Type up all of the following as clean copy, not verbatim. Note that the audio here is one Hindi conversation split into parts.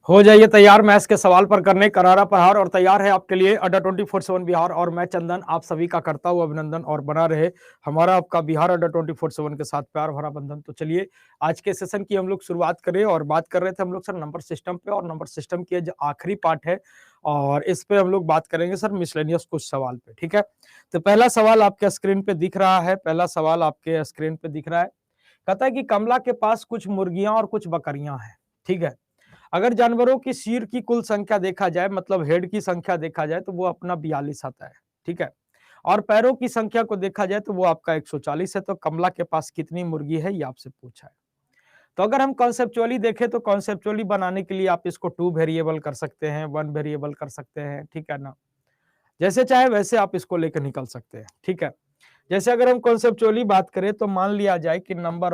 हो जाइए तैयार मैथ्स के सवाल पर करने करारा प्रहार और तैयार है आपके लिए अड्डा 24/7 बिहार और मैं चंदन आप सभी का करता हूँ अभिनंदन और बना रहे हमारा आपका बिहार अड्डा 24/7 के साथ प्यार भरा बंधन। तो चलिए आज के सेशन की हम लोग शुरुआत करें और बात कर रहे थे हम लोग सर नंबर सिस्टम पे और नंबर सिस्टम की जो आखिरी पार्ट है और इस पे हम लोग बात करेंगे सर मिसलेनियस कुछ सवाल पे। ठीक है, तो पहला सवाल आपके स्क्रीन पे दिख रहा है, पहला सवाल आपके स्क्रीन पे दिख रहा है। कहता है कि कमला के पास कुछ मुर्गियां और कुछ बकरियां हैं। ठीक है, अगर जानवरों की सिर की कुल संख्या देखा जाए मतलब हेड की संख्या देखा जाए तो वो अपना 42 आता है। ठीक है, और पैरों की संख्या को देखा जाए तो वो आपका 140 है। तो कमला के पास कितनी मुर्गी है ये आपसे पूछा है। तो अगर हम कॉन्सेप्चुअली देखें तो कॉन्सेप्चुअली बनाने के लिए आप इसको 2 वेरिएबल कर सकते हैं, 1 वेरिएबल कर सकते हैं। ठीक है ना, जैसे चाहे वैसे आप इसको लेकर निकल सकते हैं। ठीक है, जैसे अगर हम कॉन्सेप्चुअली बात करें तो मान लिया जाए कि नंबर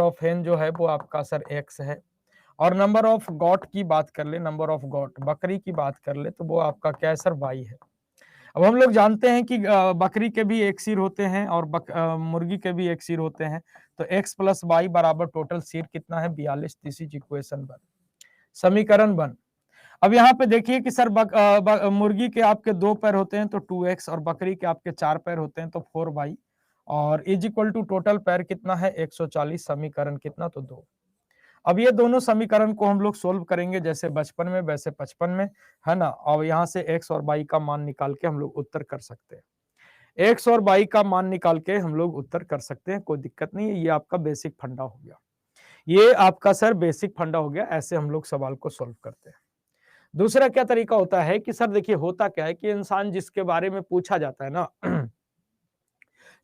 ऑफ हेन जो है वो आपका सर एक्स है और नंबर ऑफ गॉट की बात कर ले, नंबर ऑफ गॉट बकरी की बात कर ले तो वो आपका क्या है सर वाई है। अब हम लोग जानते हैं कि बकरी के भी एक सिर होते हैं और मुर्गी के भी एक सिर होते हैं। तो एक्स प्लस वाई बराबर टोटल सिर कितना है 42। दिस इज इक्वेशन 1, समीकरण 1। अब यहाँ पे देखिए कि सर मुर्गी के आपके 2 पैर होते हैं तो 2x और बकरी के आपके 4 पैर होते हैं तो 4y और इज इक्वल टू टोटल पैर कितना है 140, समीकरण कितना तो 2। अब ये दोनों समीकरण को हम लोग सोल्व करेंगे जैसे बचपन में वैसे 55 में, है ना। और यहाँ से x और y का मान निकाल के हम लोग उत्तर कर सकते हैं। x और y का मान निकाल के हम लोग उत्तर कर सकते हैं, कोई दिक्कत नहीं है। ये आपका बेसिक फंडा हो गया, ये आपका सर बेसिक फंडा हो गया। ऐसे हम लोग सवाल को सोल्व करते हैं। दूसरा क्या तरीका होता है कि सर देखिए होता क्या है कि इंसान जिसके बारे में पूछा जाता है ना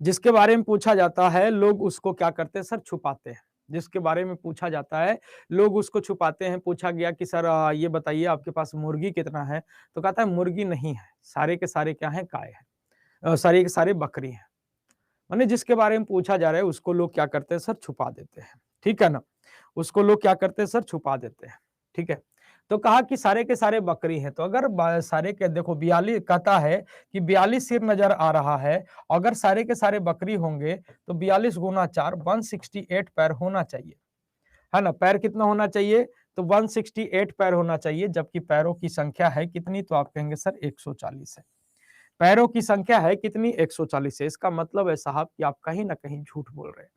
जिसके बारे में पूछा जाता है लोग उसको क्या करते हैं सर छुपाते हैं। जिसके बारे में पूछा जाता है लोग उसको छुपाते हैं। पूछा गया कि सर ये बताइए आपके पास मुर्गी कितना है, तो कहता है मुर्गी नहीं है, सारे के सारे क्या है गाय है, सारे के सारे बकरी हैं। माने जिसके बारे में पूछा जा रहा है उसको लोग क्या करते हैं सर छुपा देते हैं। ठीक है ना, उसको लोग क्या करते हैं सर छुपा देते हैं। ठीक है, तो कहा कि सारे के सारे बकरी हैं। तो अगर सारे के देखो 42 कहता है कि 42 सिर नजर आ रहा है, अगर सारे के सारे बकरी होंगे तो 42 गुना 4 168 पैर होना चाहिए, है ना। पैर कितना होना चाहिए तो 168 पैर होना चाहिए, जबकि पैरों की संख्या है कितनी तो आप कहेंगे सर 140 है। पैरों की संख्या है कितनी 140 है। इसका मतलब है साहब कि आप कहीं ना कहीं झूठ बोल रहे हैं,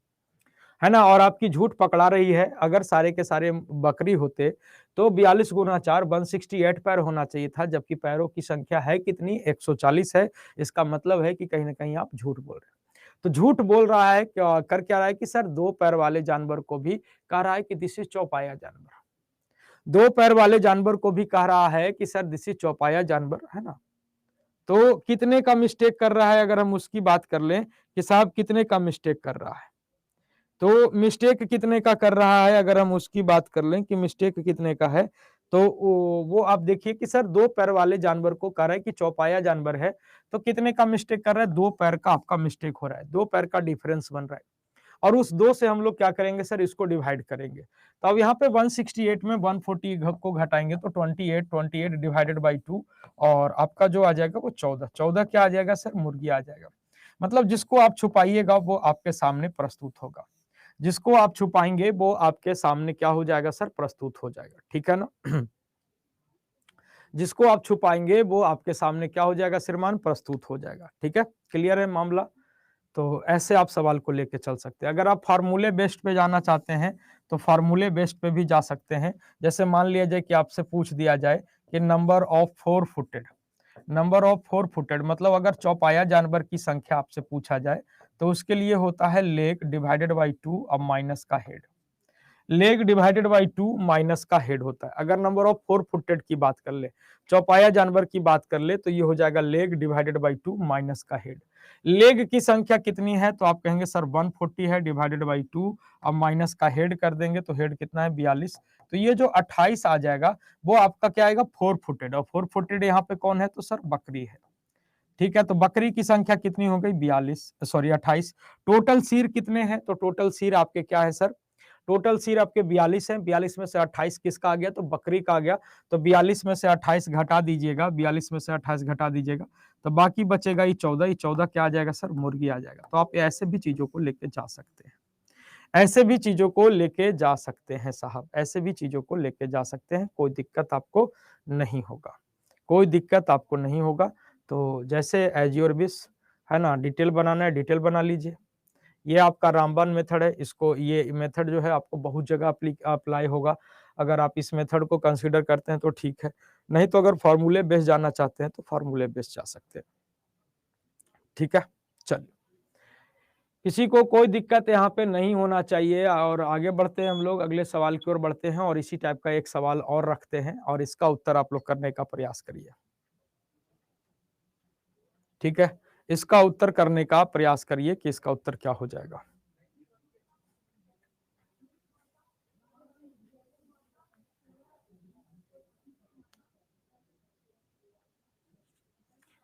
है ना, और आपकी झूठ पकड़ा रही है। अगर सारे के सारे बकरी होते तो 42 गुना 4 168 पैर होना चाहिए था, जबकि पैरों की संख्या है कितनी 140 है। इसका मतलब है कि कहीं ना कहीं आप झूठ बोल रहे हैं। तो झूठ बोल रहा है कर क्या रहा है कि सर 2 पैर वाले जानवर को भी कह रहा है कि दिस इज चौपाया जानवर। 2 पैर वाले जानवर को भी कह रहा है कि सर दिस इज चौपाया जानवर, है ना। तो कितने का मिस्टेक कर रहा है अगर हम उसकी बात कर लें कि साहब कितने का मिस्टेक कर रहा है, तो मिस्टेक कितने का कर रहा है अगर हम उसकी बात कर लें कि मिस्टेक कितने का है, तो वो आप देखिए कि सर 2 पैर वाले जानवर को कह रहा है कि चौपाया जानवर है। तो कितने का मिस्टेक कर रहा है 2 पैर का आपका मिस्टेक हो रहा है, 2 पैर का डिफरेंस बन रहा है। और उस 2 से हम लोग क्या करेंगे सर इसको डिवाइड करेंगे। तो अब यहाँ पे 168 में 140 को घटाएंगे तो 28 डिवाइडेड बाई 2 और आपका जो आ जाएगा वो 14 क्या आ जाएगा सर मुर्गी आ जाएगा। मतलब जिसको आप छुपाइएगा वो आपके सामने प्रस्तुत होगा, जिसको आप छुपाएंगे वो आपके सामने क्या हो जाएगा सर प्रस्तुत हो जाएगा। ठीक है ना जिसको आप छुपाएंगे वो आपके सामने क्या हो जाएगा श्रीमान प्रस्तुत हो जाएगा। ठीक है, क्लियर है मामला। तो ऐसे आप सवाल को लेके चल सकते हैं। अगर आप फार्मूले बेस्ड पे जाना चाहते हैं तो फार्मूले बेस्ड पे भी जा सकते हैं। जैसे मान लिया जाए कि आपसे पूछ दिया जाए कि नंबर ऑफ 4 फुटेड मतलब अगर चौपाया जानवर की संख्या आपसे पूछा जाए तो उसके लिए होता है लेग डिवाइडेड बाई 2 अब माइनस का head. Leg divided by 2 minus का हेड होता है। अगर नंबर ऑफ 4 फुटेड की बात कर ले, चौपाया जानवर की बात कर ले, तो ये हो जाएगा लेग डिवाइडेड बाई 2 माइनस का हेड। लेग की संख्या कितनी है तो आप कहेंगे सर 140 है डिवाइडेड बाई 2, अब माइनस का हेड कर देंगे तो हेड कितना है 42। तो ये जो 28 आ जाएगा वो आपका क्या आएगा 4 फुटेड, और 4 फुटेड यहाँ पे कौन है तो सर बकरी है। ठीक है, तो बकरी की संख्या कितनी हो गई 28। टोटल सिर कितने हैं तो टोटल सिर आपके क्या है सर, टोटल सिर आपके 42 है। 42 में से 28 किसका आ गया तो बकरी का आ गया। तो 42 में से 28 घटा दीजिएगा, 42 में से 28 घटा दीजिएगा तो बाकी बचेगा ये 14। ये 14 क्या आ जाएगा सर मुर्गी आ जाएगा। तो आप ऐसे भी चीजों को लेके जा सकते हैं, ऐसे भी चीजों को लेके जा सकते हैं साहब, ऐसे भी चीजों को लेके जा सकते हैं, कोई दिक्कत आपको नहीं होगा, कोई दिक्कत आपको नहीं होगा। तो जैसे एज योर विश, है ना, डिटेल बनाना है डिटेल बना लीजिए। ये आपका रामबाण मेथड है, इसको ये मेथड जो है आपको बहुत जगह अप्लाई होगा। अगर आप इस मेथड को कंसीडर करते हैं तो ठीक है, नहीं तो अगर फॉर्मूले बेस जाना चाहते हैं तो फॉर्मूले बेस जा सकते हैं। ठीक है, चलिए, किसी को कोई दिक्कत यहाँ पे नहीं होना चाहिए। और आगे बढ़ते हैं हम लोग, अगले सवाल की ओर बढ़ते हैं और इसी टाइप का एक सवाल और रखते हैं और इसका उत्तर आप लोग करने का प्रयास करिए। ठीक है, इसका उत्तर करने का प्रयास करिए कि इसका उत्तर क्या हो जाएगा।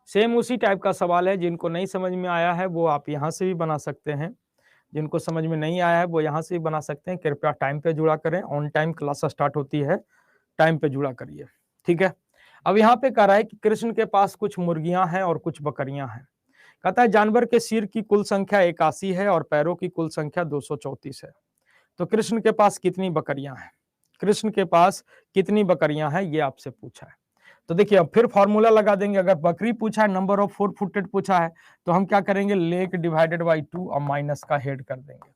सेम उसी टाइप का सवाल है, जिनको नहीं समझ में आया है वो आप यहाँ से भी बना सकते हैं, जिनको समझ में नहीं आया है वो यहाँ से भी बना सकते हैं। कृपया टाइम पे जुड़ा करें, ऑन टाइम क्लास स्टार्ट होती है, टाइम पे जुड़ा करिए। ठीक है, अब यहाँ पे कह रहा है कि कृष्ण के पास कुछ मुर्गियां हैं और कुछ बकरियां हैं। कहता है जानवर के सिर की कुल संख्या 81 है और पैरों की कुल संख्या 234 है, तो कृष्ण के पास कितनी बकरियां हैं? कृष्ण के पास कितनी बकरियां हैं, ये आपसे पूछा है। तो देखिए अब फिर फॉर्मूला लगा देंगे। अगर बकरी पूछा है, नंबर ऑफ फोर फुटेड पूछा है, तो हम क्या करेंगे, लेग डिवाइडेड बाई 2 और माइनस का हेड कर देंगे।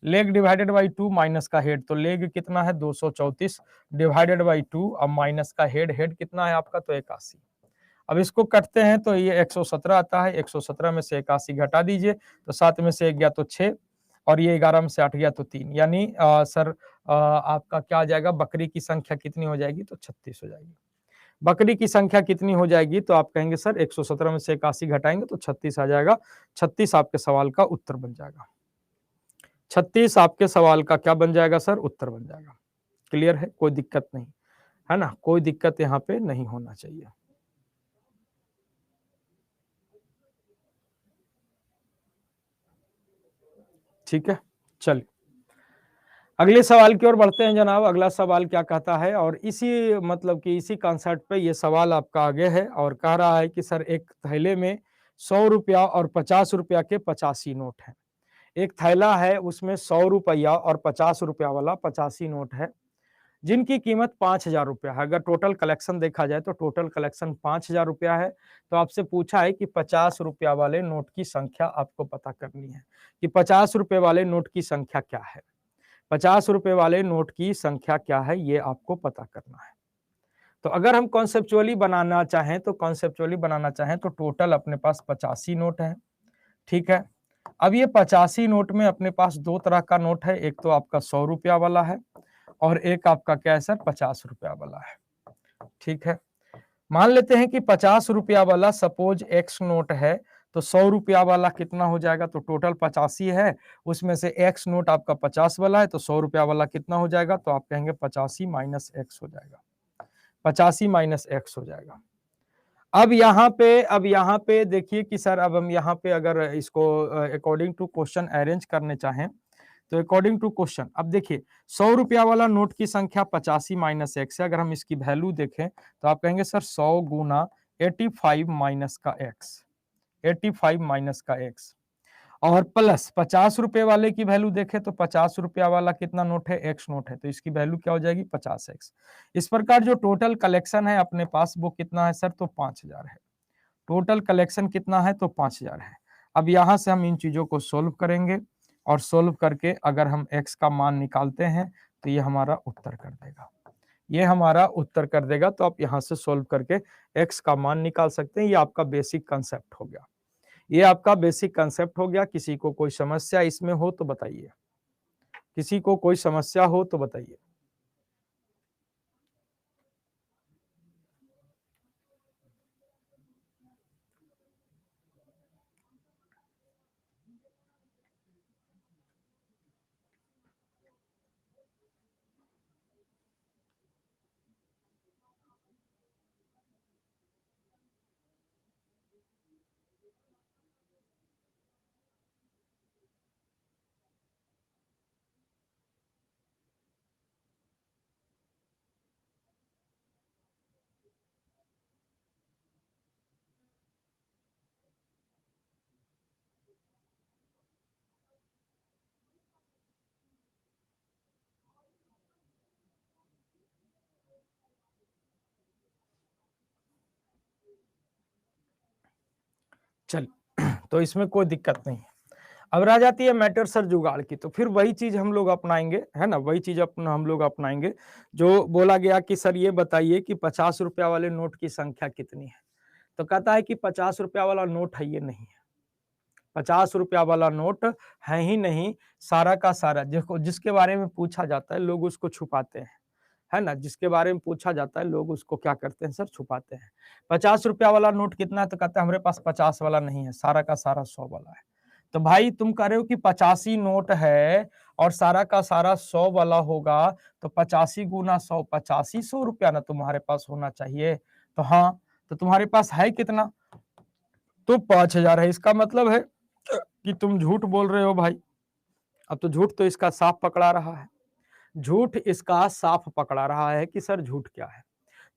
लेग डिवाइडेड बाई 2 माइनस का हेड, तो लेग कितना है 234 डिवाइडेड बाई 2 और माइनस का हेड, हेड कितना है आपका, तो 81। अब इसको कटते हैं तो ये 117 आता है, 117 में से 81 घटा दीजिए, तो 7 में से 1 गया तो 6 और ये 11 में से 8 गया तो 3, यानी सर आपका क्या आ जाएगा, बकरी की संख्या कितनी हो जाएगी, तो 36 हो जाएगी। बकरी की संख्या कितनी हो जाएगी, तो आप कहेंगे सर 117 में से 81 घटाएंगे तो 36 आ जाएगा। 36 आपके सवाल का उत्तर बन जाएगा। 36 आपके सवाल का क्या बन जाएगा सर, उत्तर बन जाएगा। क्लियर है, कोई दिक्कत नहीं है ना, कोई दिक्कत यहाँ पे नहीं होना चाहिए। ठीक है, चलिए अगले सवाल की ओर बढ़ते हैं जनाब। अगला सवाल क्या कहता है, और इसी मतलब कि इसी कॉन्सेप्ट पे ये सवाल आपका आगे है और कह रहा है कि सर एक थैले में 100 रुपया और 50 रुपया के 85 नोट हैं। एक थैला है उसमें 100 रुपया और 50 रुपया वाला 85 नोट है, जिनकी कीमत 5,000 रुपया है। अगर टोटल कलेक्शन देखा जाए तो टोटल कलेक्शन 5,000 रुपया है। तो आपसे पूछा है कि 50 रुपया वाले नोट की संख्या आपको पता करनी है कि 50 रुपए वाले नोट की संख्या क्या है। 50 रुपए वाले नोट की संख्या क्या है, ये आपको पता करना है। तो अगर हम कॉन्सेप्चुअली बनाना चाहें तो टोटल अपने पास 85 नोट है। ठीक है, अब ये 85 नोट में अपने पास दो तरह का नोट है, एक तो आपका 100 रुपया वाला है और एक आपका क्या है सर, 50 रुपया वाला है। ठीक है, मान लेते हैं कि 50 रुपया वाला सपोज एक्स नोट है, तो 100 रुपया वाला कितना हो जाएगा, तो टोटल 85 है, उसमें से एक्स नोट आपका 50 वाला है, तो 100 रुपया वाला कितना हो जाएगा, तो आप कहेंगे 85 माइनस एक्स हो जाएगा। 85 माइनस एक्स हो जाएगा। अब यहाँ पे देखिए कि सर अब हम यहाँ पे अगर इसको अकॉर्डिंग टू क्वेश्चन अरेंज करने चाहें, तो अकॉर्डिंग टू क्वेश्चन अब देखिए 100 रुपया वाला नोट की संख्या 85 माइनस एक्स है। अगर हम इसकी वैल्यू देखें तो आप कहेंगे सर 100 गुना 85 माइनस का एक्स, 85 माइनस का एक्स, और प्लस 50 रुपए वाले की वैल्यू देखें तो 50 रुपया वाला कितना नोट है, एक्स नोट है, तो इसकी वैल्यू क्या हो जाएगी 50x। इस प्रकार जो टोटल कलेक्शन है अपने पास वो कितना है सर, तो 5,000 है। टोटल कलेक्शन कितना है, तो 5,000 है। अब यहां से हम इन चीजों को सोल्व करेंगे और सोल्व करके अगर हम x का मान निकालते हैं तो ये हमारा उत्तर कर देगा, ये हमारा उत्तर कर देगा। तो आप यहां से सोल्व करके x का मान निकाल सकते हैं। ये आपका बेसिक कंसेप्ट हो गया, ये आपका बेसिक कंसेप्ट हो गया। किसी को कोई समस्या इसमें हो तो बताइए, किसी को कोई समस्या हो तो बताइए। चलिए तो इसमें कोई दिक्कत नहीं है। अब रह जाती है मैटर सर जुगाड़ की, तो फिर वही चीज हम लोग अपनाएंगे, है ना, वही चीज अपना हम लोग अपनाएंगे जो बोला गया कि सर ये बताइए कि 50 रुपया वाले नोट की संख्या कितनी है। तो कहता है कि 50 रुपया वाला नोट है, ये नहीं है, 50 रुपया वाला नोट है ही नहीं, सारा का सारा जिसको जिसके बारे में पूछा जाता है लोग उसको छुपाते हैं, है ना, जिसके बारे में पूछा जाता है लोग उसको क्या करते हैं सर, छुपाते हैं। 50 रुपया वाला नोट कितना है, तो कहता है हमारे पास 50 वाला नहीं है, सारा का सारा 100 वाला है। तो भाई तुम कह रहे हो कि 85 नोट है और सारा का सारा 100 वाला होगा, तो 85 गुना 100, 8500 रुपया ना तुम्हारे पास होना चाहिए। तो हाँ, तो तुम्हारे पास है कितना, तो 5000 है। इसका मतलब है कि तुम झूठ बोल रहे हो भाई। अब तो झूठ तो इसका साफ पकड़ा रहा है, झूठ इसका साफ पकड़ा रहा है कि सर झूठ क्या है।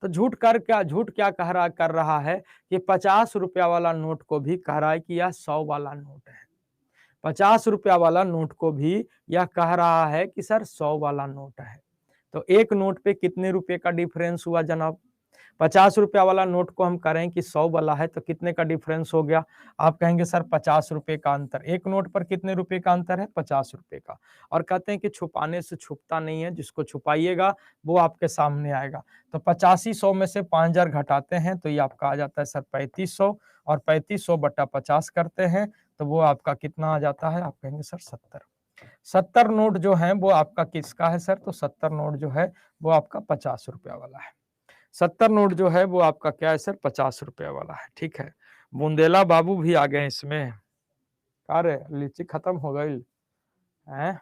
तो झूठ क्या कर रहा है कि 50 रुपया वाला नोट को भी कह रहा है कि यह 100 वाला नोट है। 50 रुपया वाला नोट को भी यह कह रहा है कि सर 100 वाला नोट है। तो एक नोट पे कितने रुपए का डिफरेंस हुआ जनाब। 50 रुपया वाला नोट को हम करें कि 100 वाला है तो कितने का डिफरेंस हो गया। आप कहेंगे सर 50 रुपए का अंतर, एक नोट पर कितने रुपए का अंतर है, 50 रुपए का। और कहते हैं कि छुपाने से छुपता नहीं है, जिसको छुपाइएगा वो आपके सामने आएगा। तो 85 100 में से 5000 घटाते हैं तो ये आपका आ जाता है सर 3500, और 3500 बटा 50 करते हैं तो वो आपका कितना आ जाता है, आप कहेंगे सर 70। 70 नोट जो है वो आपका किसका है सर, तो 70 नोट जो है वो आपका 50 रुपया वाला है। 70 नोट जो है वो आपका क्या है सर, 50 रुपया वाला है। ठीक है, बुंदेला बाबू भी आ गए इसमें। अरे लीची खत्म हो गई है,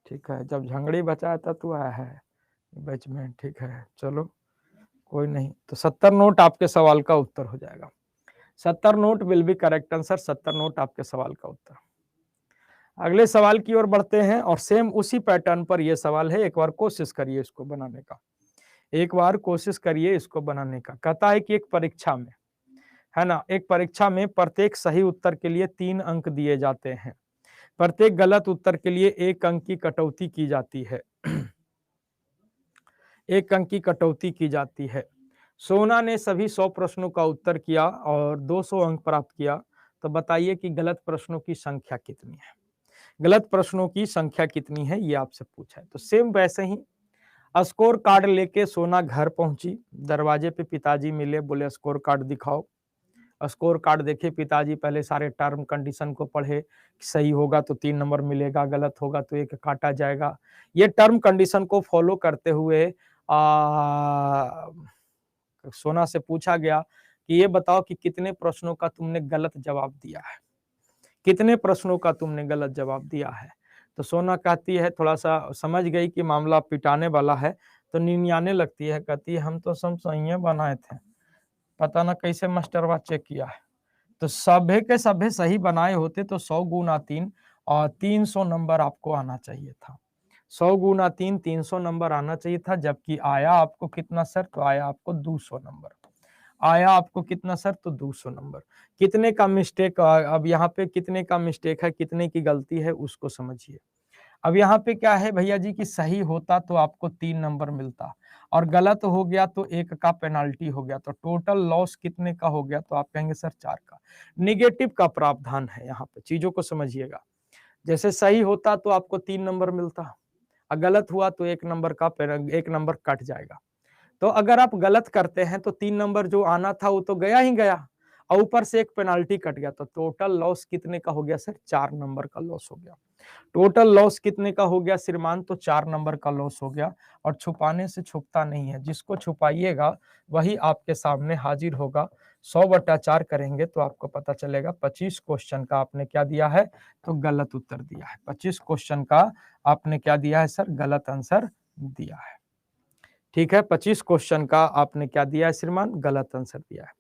ठीक है, जब झंगड़ी बचाया था तू आया है बीच में, ठीक है चलो कोई नहीं। तो 70 नोट आपके सवाल का उत्तर हो जाएगा। 70 note will be correct answer, 70 note आपके सवाल का उत्तर। अगले सवाल की ओर बढ़ते हैं और सेम उसी पैटर्न पर यह सवाल है, एक बार कोशिश करिए इसको बनाने का, एक बार कोशिश करिए इसको बनाने का। कहता है कि एक परीक्षा में, है ना, एक परीक्षा में प्रत्येक सही उत्तर के लिए 3 अंक दिए जाते हैं, प्रत्येक गलत उत्तर के लिए 1 अंक की कटौती की जाती है। 1 अंक की कटौती की जाती है। सोना ने सभी 100 प्रश्नों का उत्तर किया और 200 अंक प्राप्त किया, तो बताइए कि गलत प्रश्नों की संख्या कितनी है। गलत प्रश्नों की संख्या कितनी है ये आपसे पूछा है। तो सेम वैसे ही स्कोर कार्ड लेके सोना घर पहुंची, दरवाजे पे पिताजी मिले, बोले स्कोर कार्ड दिखाओ। स्कोर कार्ड देखे पिताजी, पहले सारे टर्म कंडीशन को पढ़े, सही होगा तो 3 नंबर मिलेगा, गलत होगा तो 1 काटा जाएगा। ये टर्म कंडीशन को फॉलो करते हुए सोना से पूछा गया कि ये बताओ कि कितने प्रश्नों का तुमने गलत जवाब दिया है, कितने प्रश्नों का तुमने गलत जवाब दिया है। तो सोना कहती है, थोड़ा सा समझ गई कि मामला पिटाने वाला है, तो निन्याने लगती है, कहती है हम तो सब सही बनाए थे, पता ना कैसे मास्टरवा चेक किया है। तो सभे के सभे सही बनाए होते तो 100 गुना 3 और 300 नंबर आपको आना चाहिए था। 100 गुना 3 300 नंबर आना चाहिए था, जबकि आया आपको कितना सर, तो आया आपको 200 नंबर। आया आपको कितना सर, तो 200 नंबर। कितने का मिस्टेक, अब यहाँ पे कितने का मिस्टेक है, कितने की गलती है उसको समझिए। अब यहाँ पे क्या है भैया जी कि सही होता तो आपको 3 नंबर मिलता, और गलत हो गया तो 1 का पेनाल्टी हो गया, तो टोटल लॉस कितने का हो गया, तो आप कहेंगे सर 4 का। निगेटिव का प्रावधान है यहाँ पे, चीजों को समझिएगा। जैसे सही होता तो आपको 3 नंबर मिलता, और गलत हुआ तो 1 नंबर का 1 नंबर कट जाएगा। तो अगर आप गलत करते हैं तो 3 नंबर जो आना था वो तो गया ही गया, और ऊपर से 1 पेनाल्टी कट गया, तो टोटल लॉस कितने का हो गया सर, 4 नंबर का लॉस हो गया। टोटल लॉस कितने का हो गया श्रीमान, तो 4 नंबर का लॉस हो गया। और छुपाने से छुपता नहीं है, जिसको छुपाइएगा वही आपके सामने हाजिर होगा। 100/4 करेंगे तो आपको पता चलेगा 25 क्वेश्चन का आपने क्या दिया है, तो गलत उत्तर दिया है। 25 क्वेश्चन का आपने क्या दिया है सर, गलत आंसर दिया है। ठीक है, 25 क्वेश्चन का आपने क्या दिया है श्रीमान, गलत आंसर दिया है।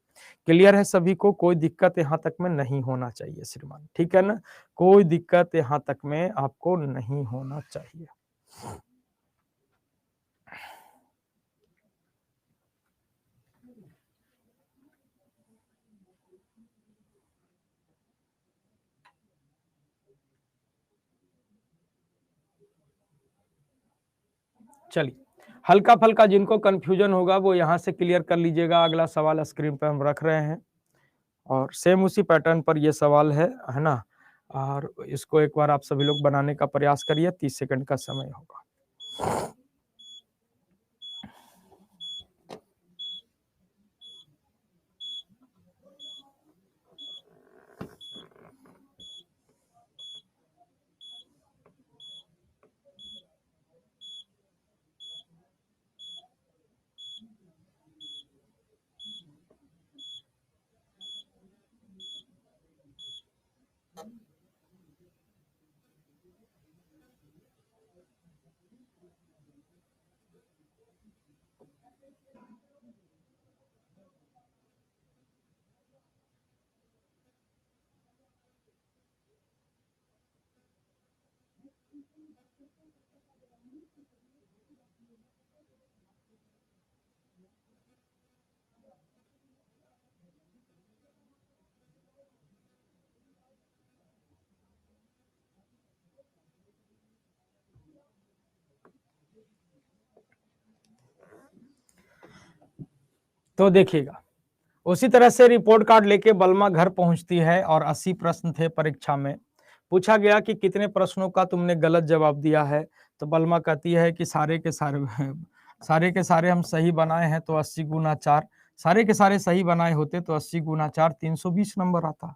क्लियर है सभी को, कोई दिक्कत यहाँ तक में नहीं होना चाहिए श्रीमान, ठीक है ना, कोई दिक्कत यहाँ तक में आपको नहीं होना चाहिए। चलिए, हल्का फल्का जिनको कंफ्यूजन होगा वो यहाँ से क्लियर कर लीजिएगा। अगला सवाल स्क्रीन पे हम रख रहे हैं, और सेम उसी पैटर्न पर ये सवाल है ना। और इसको एक बार आप सभी लोग बनाने का प्रयास करिए, 30 सेकंड का समय होगा। तो देखिएगा, उसी तरह से रिपोर्ट कार्ड लेके बलमा घर पहुंचती है और 80 प्रश्न थे परीक्षा में। पूछा गया कि कितने प्रश्नों का तुमने गलत जवाब दिया है, तो बलमा कहती है कि सारे के सारे हम सही बनाए हैं, तो 80 गुना 4, सारे के सारे सही बनाए होते तो 80 गुना 4 320 नंबर आता,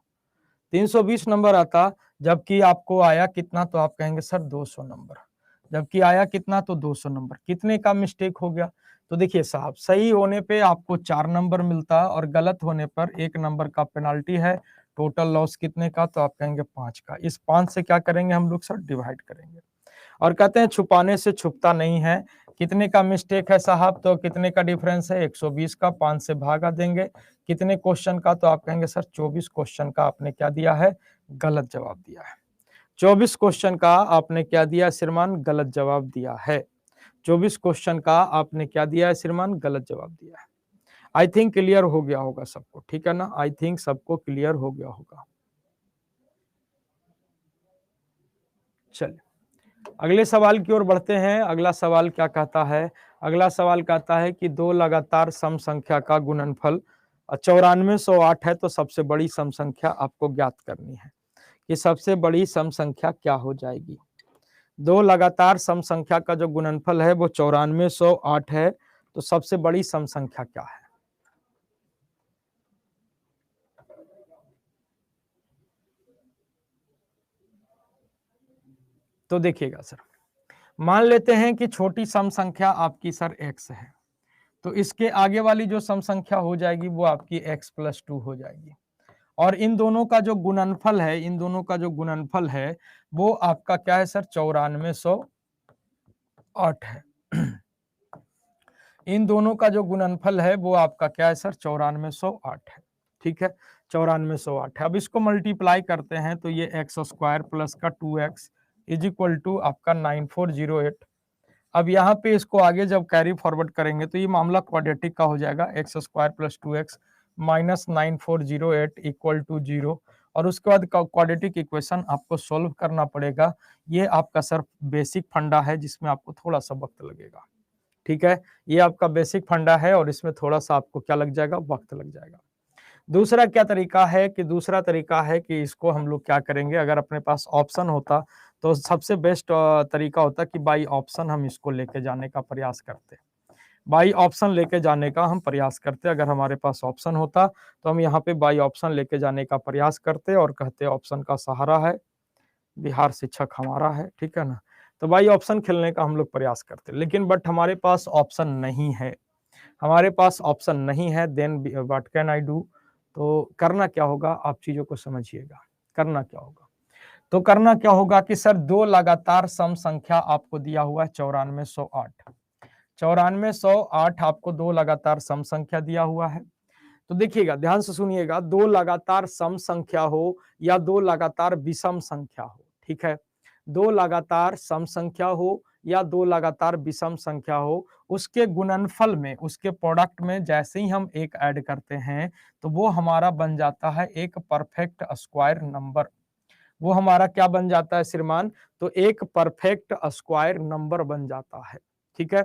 320 नंबर आता। जबकि आपको आया कितना, तो आप कहेंगे सर 200 नंबर। जबकि आया कितना, तो 200 नंबर। कितने का मिस्टेक हो गया, तो देखिए साहब, सही होने पे आपको 4 नंबर मिलता और गलत होने पर 1 नंबर का पेनाल्टी है। टोटल लॉस कितने का, तो आप कहेंगे 5 का। इस 5 से क्या करेंगे हम लोग सर, डिवाइड करेंगे। और कहते हैं छुपाने से छुपता नहीं है। कितने का मिस्टेक है साहब, तो कितने का डिफरेंस है, 120 का, 5 से भागा देंगे। कितने क्वेश्चन का, तो आप कहेंगे सर 24 क्वेश्चन का आपने क्या दिया है, गलत जवाब दिया है। 24 क्वेश्चन का आपने क्या दिया श्रीमान, गलत जवाब दिया है। 24 क्वेश्चन का आपने क्या दिया है श्रीमान, गलत जवाब दिया है। आई थिंक क्लियर हो गया होगा सबको, ठीक है ना, आई थिंक सबको क्लियर हो गया होगा। चलिए अगले सवाल की ओर बढ़ते हैं। अगला सवाल क्या कहता है, अगला सवाल कहता है कि दो लगातार सम संख्या का गुणनफल 9408 है, तो सबसे बड़ी सम संख्या आपको ज्ञात करनी है कि सबसे बड़ी सम संख्या क्या हो जाएगी। दो लगातार सम संख्या का जो गुणनफल है वो 9408 है, तो सबसे बड़ी सम संख्या क्या है। तो देखिएगा सर, मान लेते हैं कि छोटी सम संख्या आपकी सर x है, तो इसके आगे वाली जो सम संख्या हो जाएगी वो आपकी x+2 हो जाएगी। और इन दोनों का जो गुणनफल है, इन दोनों का जो गुणनफल है वो आपका क्या है सर, 9408 है। इन दोनों का जो गुणनफल है वो आपका क्या है सर, 9408 है। ठीक है, 9408 है। अब इसको मल्टीप्लाई करते हैं तो ये x² प्लस का 2x इज इक्वल टू आपका 9408। अब यहाँ पे इसको आगे जब कैरी फॉरवर्ड करेंगे तो ये मामला क्वाड्रेटिक का हो जाएगा, x² plus 2x minus 9408 equal to 0। और उसके बाद क्वाड्रेटिक इक्वेशन आपको सोल्व करना पड़ेगा। ये आपका सर बेसिक फंडा है जिसमें आपको थोड़ा सा वक्त लगेगा। ठीक है, ये आपका बेसिक फंडा है और इसमें थोड़ा सा आपको क्या लग जाएगा, वक्त लग जाएगा। दूसरा क्या तरीका है कि दूसरा तरीका है कि इसको हम लोग क्या करेंगे, अगर अपने पास ऑप्शन होता तो सबसे बेस्ट तरीका होता कि बाई ऑप्शन हम इसको लेके जाने का प्रयास करते। बाई ऑप्शन लेके जाने का हम प्रयास करते, अगर हमारे पास ऑप्शन होता तो हम यहाँ पे बाई ऑप्शन लेके जाने का प्रयास करते और कहते ऑप्शन का सहारा है, बिहार शिक्षक हमारा है। ठीक है ना, तो बाई ऑप्शन खेलने का हम लोग प्रयास करते, लेकिन बट हमारे पास ऑप्शन नहीं है, हमारे पास ऑप्शन नहीं है। Then what can I do, तो करना क्या होगा, आप चीजों को समझिएगा। करना क्या होगा, तो करना क्या होगा कि सर दो लगातार सम संख्या आपको दिया हुआ है 9408। 9408 आपको दो लगातार सम संख्या दिया हुआ है। तो देखिएगा, ध्यान से सुनिएगा, दो लगातार सम संख्या हो या दो लगातार विषम संख्या हो, ठीक है, दो लगातार सम संख्या हो या दो लगातार विषम संख्या हो, उसके गुणनफल में, उसके प्रोडक्ट में जैसे ही हम एक ऐड करते हैं तो वो हमारा बन जाता है एक परफेक्ट स्क्वायर नंबर। वो हमारा क्या बन जाता है श्रीमान, तो एक परफेक्ट स्क्वायर नंबर बन जाता है। ठीक है,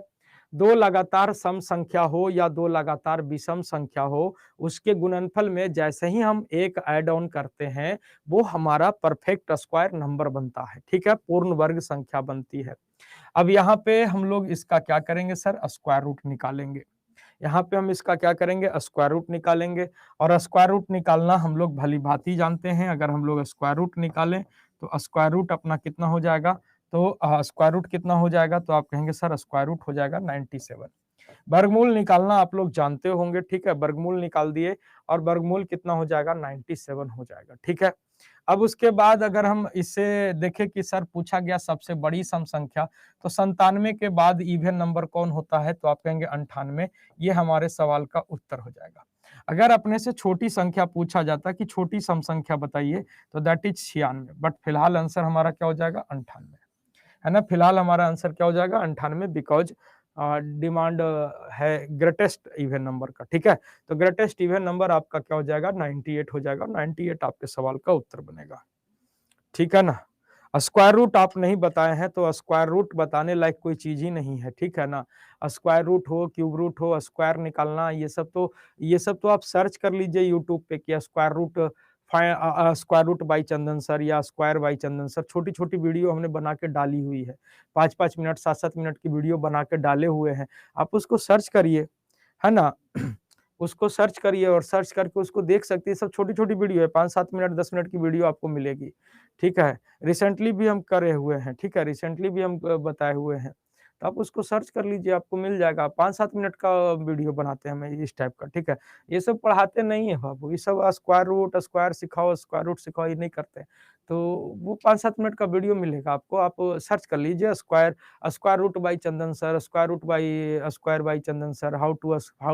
दो लगातार सम संख्या हो या दो लगातार विषम संख्या हो, उसके गुणनफल में जैसे ही हम एक ऐड ऑन करते हैं, वो हमारा परफेक्ट स्क्वायर नंबर बनता है, ठीक है, पूर्ण वर्ग संख्या बनती है। अब यहाँ पे हम लोग इसका क्या करेंगे सर, स्क्वायर रूट निकालेंगे। यहाँ पे हम इसका क्या करेंगे, स्क्वायर रूट निकालेंगे। और स्क्वायर रूट निकालना हम लोग भली भांति जानते हैं। अगर हम लोग स्क्वायर रूट निकालें तो स्क्वायर रूट अपना कितना हो जाएगा, तो स्क्वायर रूट कितना हो जाएगा, तो आप कहेंगे सर स्क्वायर रूट हो जाएगा 97। वर्गमूल निकालना आप लोग जानते होंगे, ठीक है, वर्गमूल निकाल दिए और वर्गमूल कितना हो जाएगा, 97 हो जाएगा, ठीक है। अब उसके बाद अगर हम इससे देखें कि सर पूछा गया सबसे बड़ी सम संख्या, तो 97 के बाद इवन नंबर कौन होता है, तो आप कहेंगे 98। ये हमारे सवाल का उत्तर हो जाएगा। अगर अपने से छोटी संख्या पूछा जाता कि छोटी सम संख्या बताइए, तो दैट इज 96, बट फिलहाल आंसर हमारा क्या हो जाएगा, 98, है ना। फिलहाल हमारा आंसर क्या हो जाएगा, 98, बिकॉज डिमांड है ग्रेटेस्ट इवन नंबर का, ठीक है। तो ग्रेटेस्ट इवन नंबर आपका क्या हो जाएगा, 98 हो जाएगा। 98 आपके सवाल का उत्तर बनेगा, ठीक है ना। स्क्वायर रूट आप नहीं बताए हैं, तो स्क्वायर रूट बताने लायक कोई चीज ही नहीं है, ठीक है ना। स्क्वायर रूट हो, क्यूब रूट हो, स्क्वायर निकालना, ये सब तो आप सर्च कर लीजिए यूट्यूब पे कि square root square root by Chandan sir या स्क्वायर बाई चंदन सर। छोटी छोटी वीडियो हमने बना के डाली हुई है, 5-5 मिनट 7-7 मिनट की वीडियो बना के डाले हुए हैं। आप उसको सर्च करिए, है ना। उसको सर्च करिए और सर्च करके उसको देख सकते हैं। सब छोटी छोटी वीडियो है, 5-7 मिनट 10 मिनट की वीडियो आपको मिलेगी, ठीक है। रिसेंटली भी हम करे हुए हैं, ठीक है, रिसेंटली भी हम बताए हुए हैं। तो आप उसको सर्च कर लीजिए, आपको मिल जाएगा। 5-7 मिनट का वीडियो बनाते हैं हम इस टाइप का, ठीक है। ये सब पढ़ाते नहीं है बाबू, ये सब स्क्वायर रूट स्क्वायर सिखाओ, स्क्वायर रूट सिखाओ, ये नहीं करते। तो वो 5-7 मिनट का वीडियो मिलेगा आपको, आप सर्च कर लीजिए square square root by Chandan sir, square root by square by Chandan sir, how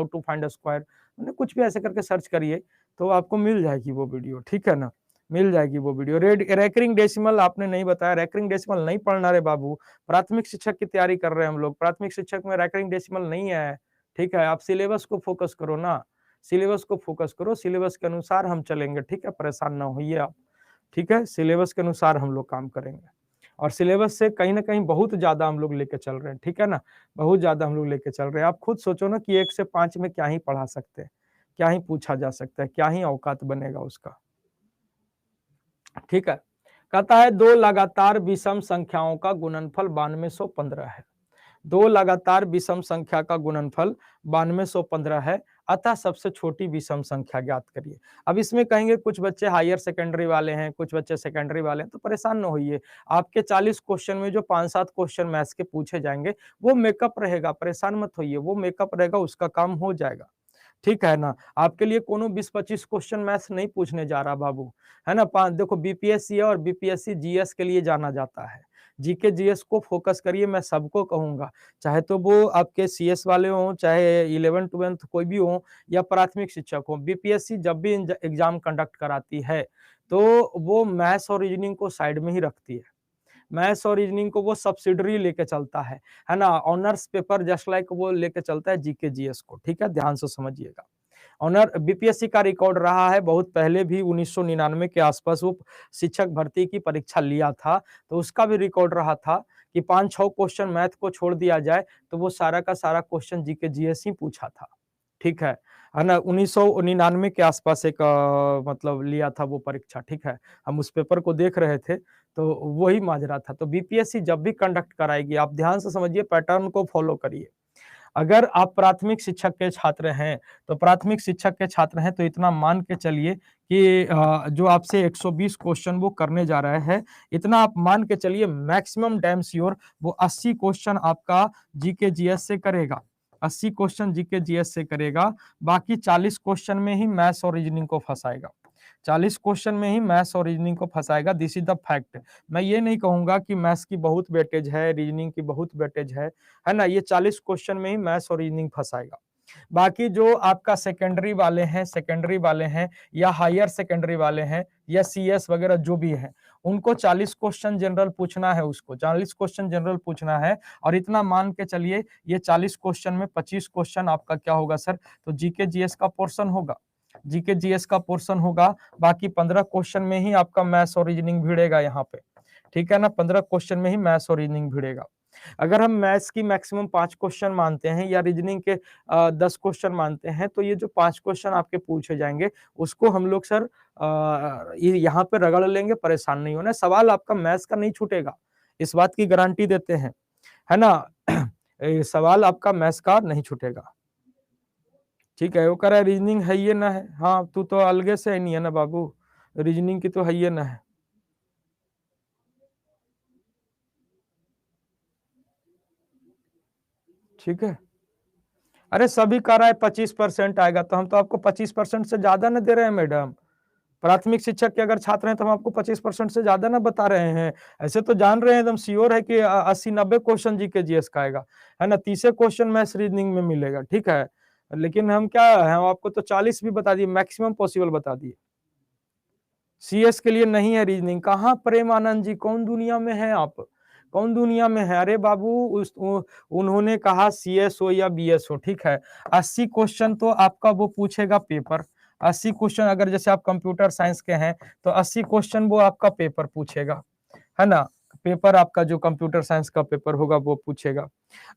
to find a square, कुछ भी ऐसे करके सर्च करिए तो आपको मिल जाएगी वो वीडियो, ठीक है ना। मिल जाएगी वो वीडियो। रैकरिंग डेसिमल आपने नहीं बताया, रैकरिंग डेसिमल नहीं पढ़ना रे बाबू। प्राथमिक शिक्षक की तैयारी कर रहे हैं हम लोग, प्राथमिक शिक्षक में रैकरिंग डेसिमल नहीं है, ठीक है। आप सिलेबस को फोकस करो ना, सिलेबस को फोकस करो, सिलेबस के अनुसार हम चलेंगे, ठीक है, परेशान ना होइए आप, ठीक है। सिलेबस के अनुसार हम लोग काम करेंगे और सिलेबस से कहीं ना कहीं बहुत ज्यादा हम लोग लेके चल रहे हैं, ठीक है ना, बहुत ज्यादा हम लोग लेके चल रहे हैं। आप खुद सोचो ना कि 1 से 5 में क्या ही पढ़ा सकते हैं, क्या ही पूछा जा सकता है, क्या ही औकात बनेगा उसका, ठीक है। कहता है दो लगातार विषम संख्याओं का गुणनफल 9215 है। दो लगातार विषम संख्या का गुणनफल 9215 है, अतः सबसे छोटी विषम संख्या ज्ञात करिए। अब इसमें कहेंगे कुछ बच्चे हायर सेकेंडरी वाले हैं, कुछ बच्चे सेकेंडरी वाले हैं, तो परेशान न होइए। आपके 40 क्वेश्चन में जो 5-7 क्वेश्चन मैथ्स के पूछे जाएंगे वो मेकअप रहेगा, परेशान मत होइए, वो मेकअप रहेगा, उसका काम हो जाएगा, ठीक है ना। आपके लिए कोनो 20-25 क्वेश्चन मैथ्स नहीं पूछने जा रहा बाबू, है ना। देखो बीपीएससी है और बीपीएससी जीएस के लिए जाना जाता है। जीके जीएस को फोकस करिए, मैं सबको कहूंगा, चाहे तो वो आपके सीएस वाले हों, चाहे 11th-12th कोई भी हो या प्राथमिक शिक्षक हो। बीपीएससी जब भी एग्जाम कंडक्ट कराती है तो वो मैथ्स और रीजनिंग को साइड में ही रखती है। मैथ्स और रीजनिंग को वो सब्सिडरी लेके चलता है ना। ऑनर्स पेपर जस्ट लाइक वो लेके चलता है जीके जीएस को, ठीक है, ध्यान से समझिएगा। ऑनर बीपीएससी का रिकॉर्ड रहा है, बहुत पहले भी 1999 के आसपास वो शिक्षक भर्ती की परीक्षा लिया था, तो उसका भी रिकॉर्ड रहा था कि 5-6 क्वेश्चन मैथ को छोड़ दिया जाए तो वो सारा का सारा क्वेश्चन जीके जीएस ही पूछा था, ठीक है ना। 1999 के आसपास एक मतलब लिया था वो परीक्षा, ठीक है। हम उस पेपर को देख रहे थे तो वही माजरा था। तो बीपीएससी जब भी कंडक्ट कराएगी, आप ध्यान से समझिए, पैटर्न को फॉलो करिए। अगर आप प्राथमिक शिक्षक के छात्र हैं, तो प्राथमिक शिक्षक के छात्र हैं तो इतना मान के चलिए कि जो आपसे 120 क्वेश्चन वो करने जा रहे हैं, इतना आप मान के चलिए मैक्सिमम डैम श्योर वो 80 क्वेश्चन आपका जीके जीएस से करेगा, 80 क्वेश्चन जीके जीएस से करेगा। बाकी 40 क्वेश्चन में ही मैथ्स और रीजनिंग को फंसाएगा, 40 क्वेश्चन में ही मैथ्स और रीजनिंग को फंसाएगा। This is the fact. मैं ये नहीं कहूंगा कि मैथ्स की बहुत वेटेज है, रीजनिंग की बहुत वेटेज है ना। ये 40 क्वेश्चन में ही मैथ्स और रीजनिंग फंसाएगा। बाकी जो आपका सेकेंडरी वाले हैं या हायर सेकेंडरी वाले हैं या सीएस वगैरह जो भी है, उनको 40 क्वेश्चन जनरल पूछना है, उसको 40 क्वेश्चन जनरल पूछना है। और इतना मान के चलिए ये 40 क्वेश्चन में 25 क्वेश्चन आपका क्या होगा सर, तो जीके जीएस का पोर्शन होगा, जीके जीएस का पोर्शन होगा। बाकी 15 क्वेश्चन में ही आपका मैथ्स और रीजनिंग भिड़ेगा यहाँ पे, ठीक है ना। 15 क्वेश्चन में ही मैथ्स और रीजनिंग भिड़ेगा। अगर हम मैथ्स की मैक्सिमम 5 क्वेश्चन मानते हैं या रीजनिंग के 10 क्वेश्चन मानते हैं, तो ये जो 5 क्वेश्चन आपके पूछे जाएंगे उसको हम लोग सर यहाँ पे रगड़ लेंगे, परेशान नहीं होना। सवाल आपका मैथ्स का नहीं छूटेगा, इस बात की गारंटी देते हैं, है ना। सवाल आपका मैथ्स का नहीं छूटेगा, ठीक है। वो कह रहा है रीजनिंग है ये ना है, हाँ तू तो अलगे से नहीं है ना बाबू, रीजनिंग की तो है ये ना है। ठीक है, अरे सभी कह रहा है 25% आएगा, तो हम तो आपको 25% से ज्यादा ना दे रहे हैं मैडम। प्राथमिक शिक्षक के अगर छात्र हैं तो हम आपको 25% से ज्यादा ना बता रहे हैं। ऐसे तो जान रहे हैं, एकदम श्योर है कि 80-90 क्वेश्चन जीके जीएस का आएगा, है ना। 30 क्वेश्चन मैथ्स रीजनिंग में मिलेगा, ठीक है। लेकिन हम क्या है, हम आपको तो 40 भी बता दिए, मैक्सिमम पॉसिबल बता दिए। सीएस के लिए नहीं है रीजनिंग, कहाँ प्रेमानंद जी, कौन दुनिया में है आप, कौन दुनिया में है। अरे बाबू उन्होंने कहा सीएस हो या बीएस हो, ठीक है। 80 क्वेश्चन तो आपका वो पूछेगा पेपर, 80 क्वेश्चन अगर जैसे आप कंप्यूटर साइंस के हैं तो 80 क्वेश्चन वो आपका पेपर पूछेगा, है ना। पेपर आपका जो कंप्यूटर साइंस का पेपर होगा वो पूछेगा।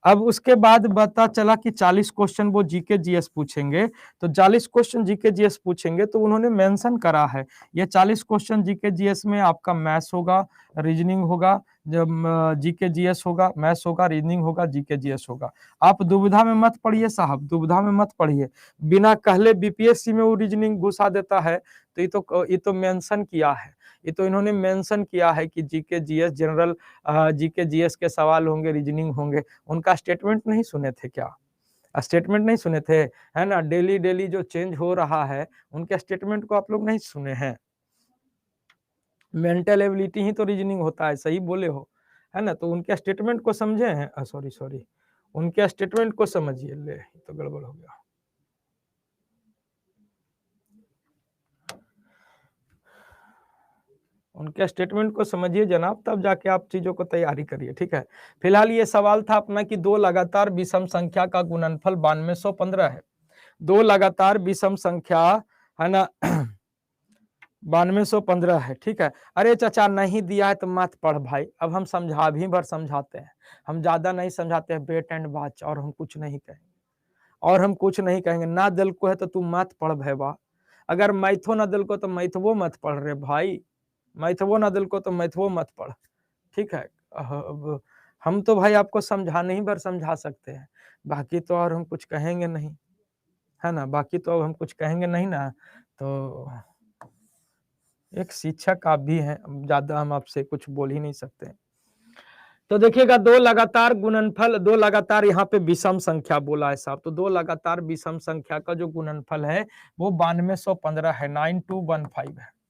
अब उसके बाद पता चला कि 40 क्वेश्चन वो जीके जीएस पूछेंगे, तो 40 क्वेश्चन जीके जीएस पूछेंगे तो उन्होंने मेंशन करा है ये 40 क्वेश्चन जीके जीएस में आपका मैथ्स होगा, रीजनिंग होगा, जब जीके जीएस होगा, मैथ्स होगा, रीजनिंग होगा, जीके जीएस होगा। आप दुविधा में मत पड़िए साहब, दुविधा में मत पड़िए। बिना कहले बीपीएससी में वो रीजनिंग घुसा देता है, तो ये तो मेंशन किया है, ये तो इन्होंने मेंशन किया है कि GK GS general, GK GS के सवाल होंगे, रीजनिंग होंगे। उनका स्टेटमेंट नहीं सुने थे क्या, स्टेटमेंट नहीं सुने थे, है ना। डेली डेली जो चेंज हो रहा है, उनके स्टेटमेंट को आप लोग नहीं सुने हैं। मेंटल एबिलिटी ही तो रीजनिंग होता है, सही बोले हो, है ना। तो उनके स्टेटमेंट को समझे हैं, सॉरी सॉरी, उनके स्टेटमेंट को समझिए। ले तो गड़बड़ हो गया। उनके स्टेटमेंट को समझिए जनाब, तब जाके आप चीजों को तैयारी करिए, ठीक है। फिलहाल ये सवाल था अपना कि दो लगातार विषम संख्या का गुणनफल 9215 है। दो लगातार विषम संख्या, है ना, 9215 है, ठीक है। अरे चाचा नहीं दिया है तो मत पढ़ भाई, अब हम समझा भी भर समझाते हैं, हम ज्यादा नहीं समझाते हैं, वेट एंड वॉच, और हम कुछ नहीं कहेंगे, और हम कुछ नहीं कहेंगे। ना दिल को है तो तू मत पढ़ भैया, अगर मैथो ना दिल को तो मैथवो मत पढ़ रे भाई, मैथवो ना दिल को तो मैथवो मत पढ़, ठीक है। अब हम तो भाई आपको समझाने ही भर समझा सकते हैं, बाकी तो और हम कुछ कहेंगे नहीं, है ना। बाकी तो अब हम कुछ कहेंगे नहीं ना, तो एक शिक्षक आप भी हैं, ज्यादा हम आपसे कुछ बोल ही नहीं सकते। तो देखिएगा दो लगातार गुणनफल, दो लगातार यहाँ पे विषम संख्या बोला है साहब, तो दो लगातार विषम संख्या का जो गुणनफल है वो 9215 है, 9215 है।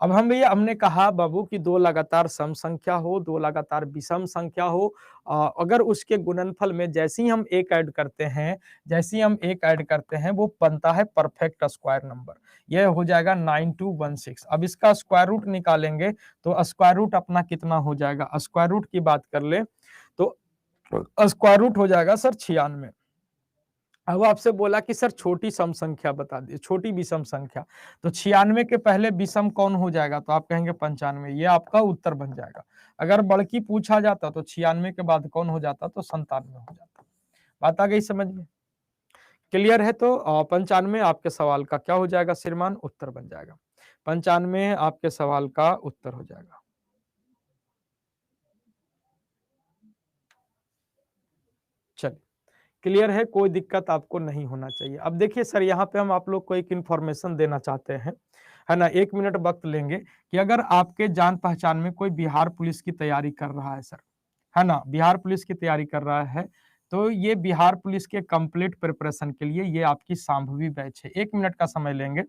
अब हम भैया हमने कहा बाबू कि दो लगातार सम संख्या हो, दो लगातार विषम संख्या हो, अगर उसके गुणनफल में जैसे ही हम एक ऐड करते हैं, जैसे ही हम एक ऐड करते हैं वो बनता है परफेक्ट स्क्वायर नंबर, यह हो जाएगा 9216। अब इसका स्क्वायर रूट निकालेंगे तो स्क्वायर रूट अपना कितना हो जाएगा, स्क्वायर रूट की बात कर ले तो स्क्वायर रूट हो जाएगा सर 96। अब आपसे बोला कि सर छोटी सम संख्या बता दिए, छोटी विषम संख्या, तो 96 के पहले विषम कौन हो जाएगा, तो आप कहेंगे 95, ये आपका उत्तर बन जाएगा। अगर बड़की पूछा जाता तो 96 के बाद कौन हो जाता, तो 97 हो जाता। बात आ गई समझ में, क्लियर है। तो 95 आपके सवाल का क्या हो जाएगा श्रीमान, उत्तर बन जाएगा। 95 आपके सवाल का उत्तर हो जाएगा। चलिए क्लियर है, कोई दिक्कत आपको नहीं होना चाहिए। अब देखिए सर यहाँ पे हम आप लोग को एक इन्फॉर्मेशन देना चाहते हैं, है ना। 1 मिनट वक्त लेंगे कि अगर आपके जान पहचान में कोई बिहार पुलिस की तैयारी कर रहा है सर, है ना, बिहार पुलिस की तैयारी कर रहा है, तो ये बिहार पुलिस के कंप्लीट प्रिपरेशन के लिए ये आपकी संभावी बैच है। 1 मिनट का समय लेंगे।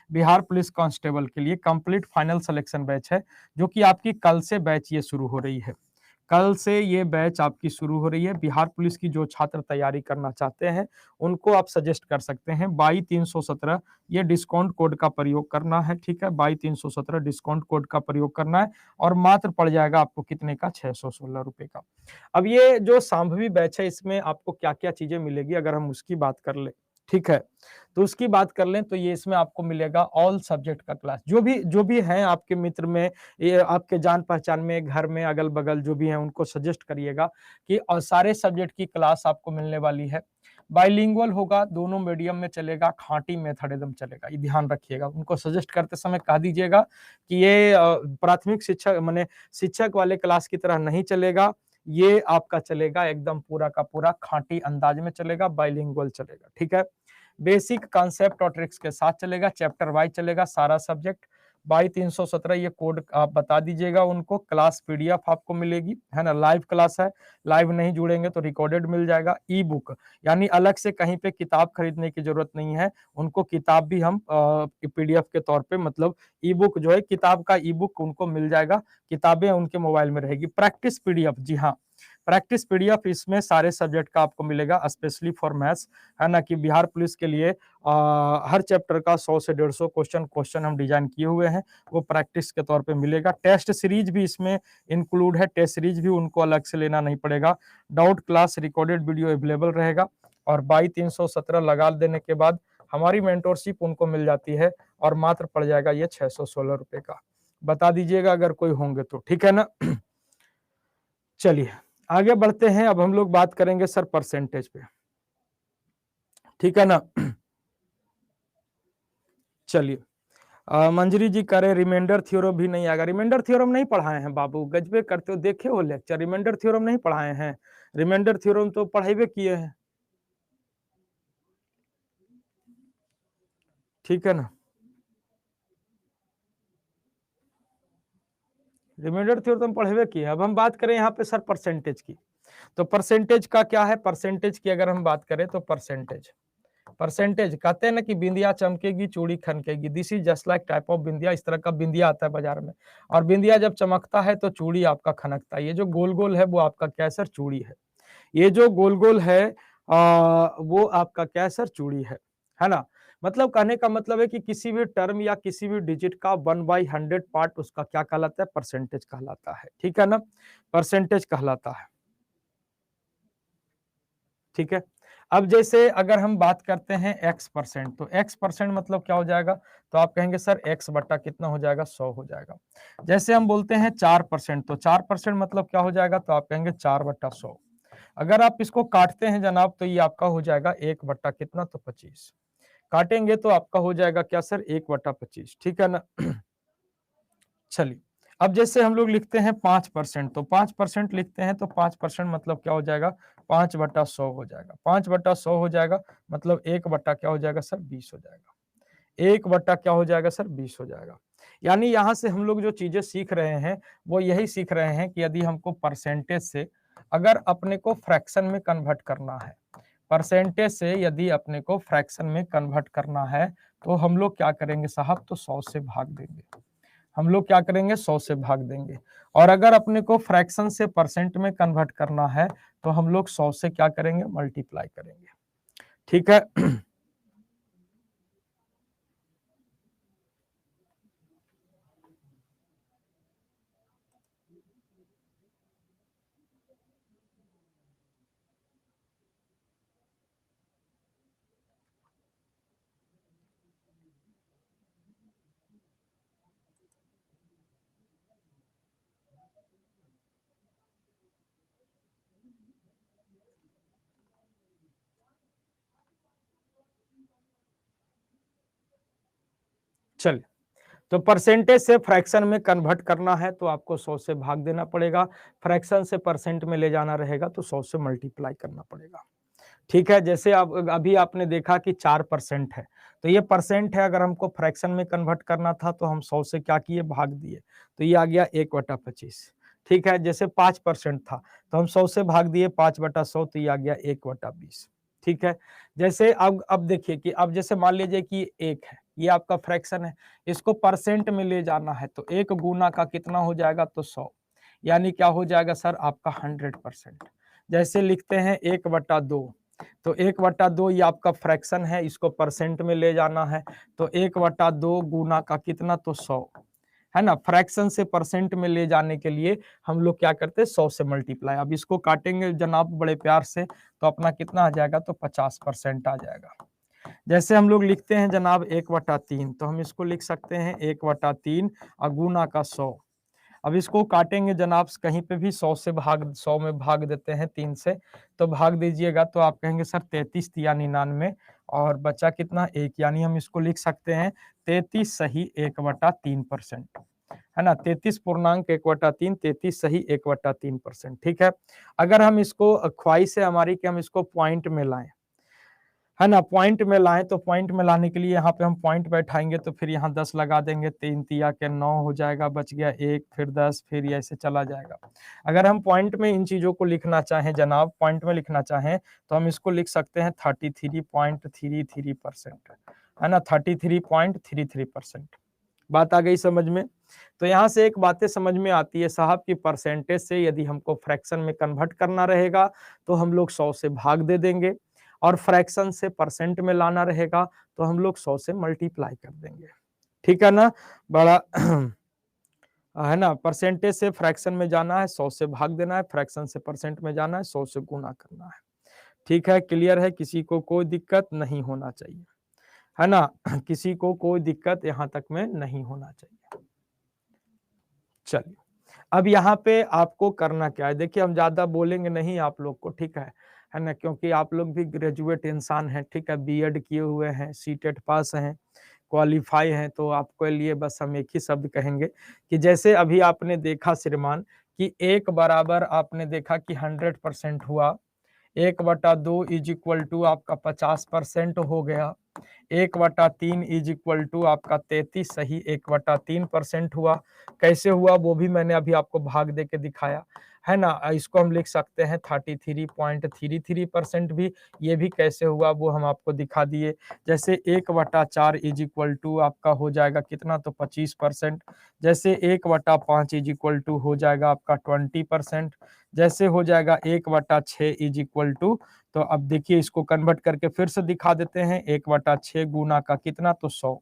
बिहार पुलिस कांस्टेबल के लिए कंप्लीट फाइनल सिलेक्शन बैच है, जो कि आपकी कल से बैच ये शुरू हो रही है। कल से ये बैच आपकी शुरू हो रही है। बिहार पुलिस की जो छात्र तैयारी करना चाहते हैं उनको आप सजेस्ट कर सकते हैं 22-317, ये डिस्काउंट कोड का प्रयोग करना है, ठीक है। 22-317 डिस्काउंट कोड का प्रयोग करना है, और मात्र पड़ जाएगा आपको कितने का, 616 रुपए का। अब ये जो सांभवी बैच है इसमें आपको क्या क्या चीजें मिलेगी अगर हम उसकी बात कर ले, ठीक है। तो उसकी बात कर लें तो ये इसमें आपको मिलेगा ऑल सब्जेक्ट का क्लास। जो भी हैं आपके मित्र में, ये आपके जान-पहचान में, घर में, अगल-बगल जो भी हैं उनको सजेस्ट करिएगा कि सारे सब्जेक्ट की क्लास आपको मिलने वाली है। बाइलिंगुअल होगा, दोनों मीडियम में चलेगा, खाँटी मेथड एकदम चलेगा, ये ध्यान रखिएगा। उनको सजेस्ट करते समय कह दीजिएगा कि ये प्राथमिक शिक्षक माने शिक्षक वाले क्लास की तरह नहीं चलेगा, ये आपका चलेगा एकदम पूरा का पूरा खाँटी अंदाज में चलेगा, बाइलिंगुअल चलेगा, ठीक है? बेसिक कॉन्सेप्ट और ट्रिक्स के साथ चलेगा, चैप्टर वाइज चलेगा सारा सब्जेक्ट। 22-317 ये कोड आप बता दीजिएगा उनको, क्लास पीडीएफ आपको मिलेगी, है ना? लाइव क्लास है, लाइव नहीं जुड़ेंगे तो रिकॉर्डेड मिल जाएगा। ई बुक यानी अलग से कहीं पे किताब खरीदने की जरूरत नहीं है, उनको किताब भी हम पीडीएफ के तौर पे मतलब ई बुक जो है किताब का ई बुक उनको मिल जाएगा, किताबें उनके मोबाइल में रहेगी। प्रैक्टिस पीडीएफ, जी हाँ, प्रैक्टिस पीडीएफ इसमें सारे सब्जेक्ट का आपको मिलेगा स्पेशली फॉर मैथ्स, है ना? कि बिहार पुलिस के लिए हर चैप्टर का 100 से 150 क्वेश्चन हम डिजाइन किए हुए हैं, वो प्रैक्टिस के तौर पे मिलेगा। टेस्ट सीरीज भी इसमें इंक्लूड है, टेस्ट सीरीज भी उनको अलग से लेना नहीं पड़ेगा। Doubt class recorded video available रहेगा और 22-317 लगा देने के बाद हमारी मेंटोरशिप उनको मिल जाती है और मात्र पड़ जाएगा ये 616 रुपए का। बता दीजिएगा अगर कोई होंगे तो, ठीक है ना? चलिए आगे बढ़ते हैं। अब हम लोग बात करेंगे सर परसेंटेज पे, ठीक है ना? चलिए मंजरी जी करे रिमाइंडर थ्योरम भी नहीं आएगा। रिमाइंडर थ्योरम नहीं पढ़ाए हैं बाबू, गजबे करते हो, देखे हो लेक्चर, रिमाइंडर थ्योरम नहीं पढ़ाए हैं। रिमाइंडर थ्योरम तो पढ़ाई किए हैं, ठीक है ना? रिमाइंडर थ्योरम पढ़े किए। अब हम बात करें यहाँ पे सर परसेंटेज की, तो परसेंटेज का क्या है? परसेंटेज की अगर हम बात करें तो परसेंटेज कहते हैं ना कि बिंदिया चमकेगी चूड़ी खनकेगी, this is just like type of bindiya. इस तरह का बिंदिया आता है बाजार में, और बिंदिया जब चमकता है तो चूड़ी आपका खनकता है। ये जो गोल गोल है वो आपका क्या सर? चूड़ी है। ये जो गोल गोल है वो आपका क्या सर? चूड़ी है ना? मतलब कहने का मतलब है कि किसी भी टर्म या किसी भी डिजिट का 1/100 पार्ट उसका क्या कहलाता है? परसेंटेज कहलाता है, ठीक है ना? परसेंटेज कहलाता है, ठीक है। अब जैसे अगर हम बात करते हैं x%, तो x% मतलब क्या हो जाएगा? तो आप कहेंगे सर x बट्टा कितना हो जाएगा? 100 हो जाएगा। जैसे हम बोलते हैं 4%, तो 4% मतलब क्या हो जाएगा? तो आप कहेंगे 4/100। अगर आप इसको काटते हैं जनाब तो ये आपका हो जाएगा 1 बट्टा कितना? तो 25। काटेंगे तो आपका हो जाएगा क्या सर? 1/25, ठीक है ना? चलिए अब जैसे हम लोग लिखते हैं 5%, तो 5% लिखते हैं तो 5% मतलब क्या हो जाएगा? 5/100 हो जाएगा। 5/100 हो जाएगा मतलब 1 बट्टा क्या हो जाएगा सर? 20 हो जाएगा। 1 बट्टा क्या हो जाएगा सर? 20 हो जाएगा। यानी यहाँ से हम लोग जो चीजें सीख रहे हैं वो यही सीख रहे हैं कि यदि हमको परसेंटेज से अगर अपने को फ्रैक्शन में कन्वर्ट करना है, परसेंटेज से यदि अपने को फ्रैक्शन में कन्वर्ट करना है तो हम लोग क्या करेंगे साहब? तो 100 से भाग देंगे। हम लोग क्या करेंगे? 100 से भाग देंगे। और अगर अपने को फ्रैक्शन से परसेंट में कन्वर्ट करना है तो हम लोग 100 से क्या करेंगे? मल्टीप्लाई करेंगे, ठीक है? चलिए, तो परसेंटेज से फ्रैक्शन में कन्वर्ट करना है तो आपको 100 से भाग देना पड़ेगा। फ्रैक्शन से परसेंट में ले जाना रहेगा तो 100 से मल्टीप्लाई करना पड़ेगा, ठीक है? जैसे आप अभी आपने देखा कि 4% है, तो ये परसेंट है, अगर हमको फ्रैक्शन में कन्वर्ट करना था तो हम 100 से क्या किए? भाग दिए, तो ये आ गया 1/25, ठीक है? जैसे 5% था तो हम 100 से भाग दिए 5/100 तो ये आ गया 1/20, ठीक है? जैसे अब देखिए कि अब जैसे मान लीजिए कि 1 है, ये आपका फ्रैक्शन है, इसको परसेंट में ले जाना है तो 1 गुना का कितना हो जाएगा? तो 100, यानी क्या हो जाएगा सर? आपका 100%। जैसे लिखते हैं 1/2, तो 1/2 ये आपका फ्रैक्शन है, इसको परसेंट में ले जाना है तो 1/2 गुना का कितना? तो 100, है ना? फ्रैक्शन से परसेंट में ले जाने के लिए हम लोग क्या करते हैं? 100 से मल्टीप्लाई। अब इसको काटेंगे जनाब बड़े प्यार से तो अपना कितना आ जाएगा? तो 50% आ जाएगा। जैसे हम लोग लिखते हैं जनाब 1/3, तो हम इसको लिख सकते हैं 1/3 और गुना का 100। अब इसको काटेंगे जनाब, कहीं पे भी 100 में भाग देते हैं 3 से, तो भाग दीजिएगा तो आप कहेंगे सर 33 या 99, और बचा कितना 1, यानी हम इसको लिख सकते हैं 33 सही 1/3%, है ना। 33.1/3, 33 सही 1/3%, ठीक है। अगर हम इसको ख्वाहिश है हमारी कि हम इसको पॉइंट में लाएं, है ना, पॉइंट में लाएं, तो पॉइंट में लाने के लिए यहाँ पे हम पॉइंट बैठाएंगे, तो फिर यहाँ 10 लगा देंगे, 3 तिया के 9 हो जाएगा, बच गया 1, फिर 10, फिर ये ऐसे चला जाएगा। अगर हम पॉइंट में इन चीजों को लिखना चाहें जनाब, पॉइंट में लिखना चाहें, तो हम इसको लिख सकते हैं 33.33%, है ना, 33.33%। बात आ गई समझ में। तो यहाँ से एक बातें समझ में आती है साहब कि परसेंटेज से यदि हमको फ्रैक्शन में कन्वर्ट करना रहेगा तो हम लोग 100 से भाग दे देंगे, और फ्रैक्शन से परसेंट में लाना रहेगा तो हम लोग 100 से मल्टीप्लाई कर देंगे, ठीक है ना। बड़ा है ना, परसेंटेज से फ्रैक्शन में जाना है 100 से भाग देना है, फ्रैक्शन से परसेंट में जाना है 100 से गुना करना है, ठीक है। क्लियर है, किसी को कोई दिक्कत नहीं होना चाहिए, है ना, किसी को कोई दिक्कत यहाँ तक में नहीं होना चाहिए। चलिए, अब यहाँ पे आपको करना क्या है, देखिए हम ज्यादा बोलेंगे नहीं आप लोग को, ठीक है ना, क्योंकि आप लोग भी ग्रेजुएट इंसान हैं, ठीक है, बीएड किए हुए हैं, सीटेट पास हैं, क्वालिफाई हैं, तो आपके लिए बस हम एक ही शब्द कहेंगे कि जैसे अभी आपने देखा श्रीमान कि 1 बराबर आपने देखा कि 100% हुआ, 1/2 इज इक्वल टू आपका 50% हो गया, 1/3 इज इक्वल टू आपका 33 सही 1/3% हुआ। कैसे हुआ वो भी मैंने अभी आपको भाग दे के दिखाया, है ना। इसको हम लिख सकते हैं 33.33% भी, ये भी कैसे हुआ वो हम आपको दिखा दिए। जैसे 1/4 इज इक्वल टू आपका हो जाएगा कितना, तो 25%। जैसे 1/5 इज इक्वल टू हो जाएगा आपका 20%। जैसे हो जाएगा 1/6 इज इक्वल टू, तो अब देखिए इसको कन्वर्ट करके फिर से दिखा देते हैं, 1/6 गुना का कितना, तो 100।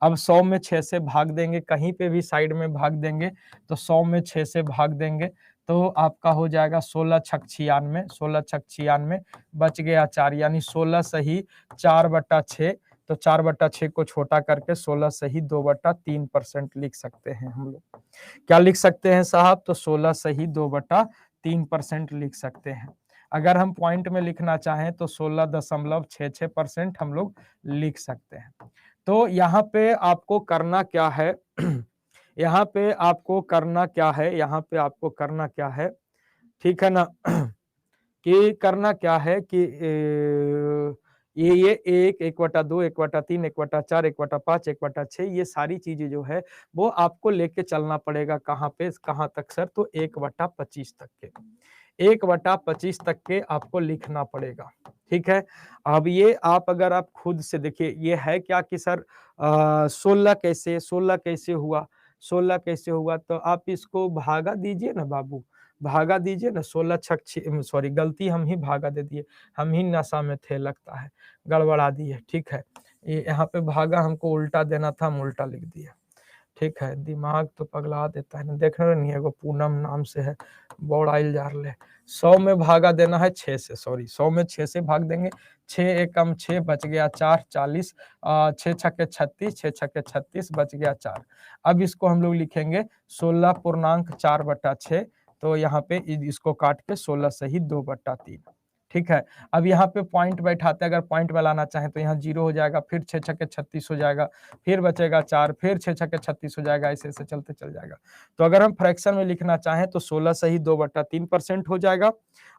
अब 100 में 6 से भाग देंगे, कहीं पे भी साइड में भाग देंगे, तो 100 में 6 से भाग देंगे तो आपका हो जाएगा 16 छक 96, 16 छक 96, बच गया 4, यानी 16 सही 4/6, तो 4/6 को छोटा करके 16 सही 2/3% लिख सकते हैं हम लोग। क्या लिख सकते हैं साहब, तो 16 सही 2/3% लिख सकते हैं। अगर हम पॉइंट में लिखना चाहें तो 16.66% हम लोग लिख सकते हैं। तो यहाँ पे आपको करना क्या है यहाँ पे आपको करना क्या है, यहाँ पे आपको करना क्या है, ठीक है ना कि करना क्या है कि ये 1, 1/2, 1/3, 1/4, 1/5, 1/6, ये सारी चीजें जो है वो आपको लेके चलना पड़ेगा कहाँ पे, कहाँ तक सर, तो 1/25 तक के, 1/25 तक के आपको लिखना पड़ेगा, ठीक है। अब ये आप अगर आप खुद से देखिए ये है क्या कि सर 16 कैसे हुआ, 16 कैसे हुआ, तो आप इसको भागा दीजिए ना बाबू, भागा दीजिए ना, 16 छक सॉरी गलती हम ही भागा दे दिए, हम ही नशा में थे लगता है, गड़बड़ा दिए, ठीक है। ये यहाँ पे भागा हमको उल्टा देना था, हम उल्टा लिख दिए, ठीक है। दिमाग तो पगला देता है ना, देख रहे नहीं, एगो पूनम नाम से है, बौड़ाइल जार ले। 100 में भागा देना है 6 से, सॉरी 100 में 6 से भाग देंगे, 6 एकम 6, बच गया 4, 40, 6 छक्के 36, 6 छक्के 36, बच गया 4। अब इसको हम लोग लिखेंगे 16.4/6, तो यहाँ पे इसको काट के 16 सही 2/3, ठीक है। अब यहाँ पे पॉइंट बैठाते, अगर पॉइंट में लाना चाहें तो यहाँ 0 हो जाएगा, फिर 6 छक्के 36 हो जाएगा, फिर बचेगा 4, फिर 6 छक्के 36 हो जाएगा, ऐसे ऐसे चलते चल जाएगा। तो अगर हम फ्रैक्शन में लिखना चाहें तो 16 सही 2/3% हो जाएगा,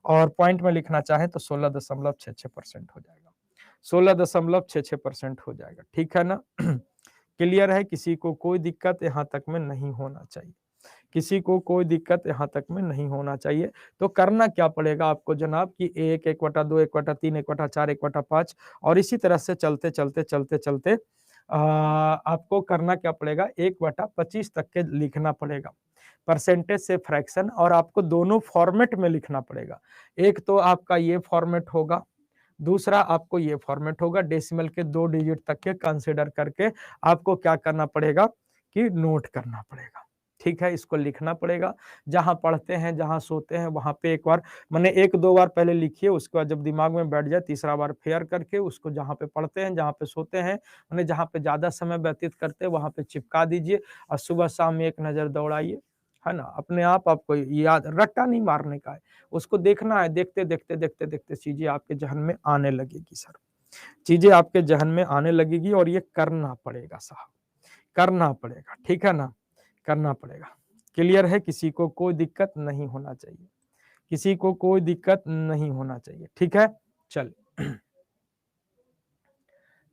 और पॉइंट में लिखना चाहें तो 16.66% हो जाएगा, 16.66% हो जाएगा, ठीक है ना। क्लियर है, किसी को कोई दिक्कत यहाँ तक में नहीं होना चाहिए, किसी को कोई दिक्कत यहाँ तक में नहीं होना चाहिए। तो करना क्या पड़ेगा आपको जनाब कि 1, 1/2, 1/3, 1/4, 1/5, और इसी तरह से चलते चलते चलते चलते आपको करना क्या पड़ेगा, 1/25 तक के लिखना पड़ेगा, परसेंटेज से फ्रैक्शन, और आपको दोनों फॉर्मेट में लिखना पड़ेगा। एक तो आपका ये फॉर्मेट होगा, दूसरा आपको ये फॉर्मेट होगा, डेसिमल के 2 डिजिट तक के कंसिडर करके आपको क्या करना पड़ेगा कि नोट करना पड़ेगा, ठीक है, इसको लिखना पड़ेगा। जहाँ पढ़ते हैं, जहाँ सोते हैं, वहाँ पे एक बार माने 1-2 बार पहले लिखिए, उसके बाद जब दिमाग में बैठ जाए तीसरा बार फेयर करके उसको जहाँ पे पढ़ते हैं, जहाँ पे सोते हैं, माने जहाँ पे ज़्यादा समय व्यतीत करते हैं, वहाँ पे चिपका दीजिए और सुबह-शाम एक नज़र दौड़ाइए, है ना? अपने आप आपको याद रट्टा नहीं मारने का है, उसको देखना है, देखते-देखते, देखते-देखते चीज़ें आपके ज़हन में आने लगेगी सर। चीज़ें आपके ज़हन में आने लगेगी और ये करना पड़ेगा साहब, करना पड़ेगा, ठीक है ना? करना पड़ेगा। क्लियर है? किसी को कोई दिक्कत नहीं होना चाहिए, किसी को कोई दिक्कत नहीं होना चाहिए, ठीक है? चलिए।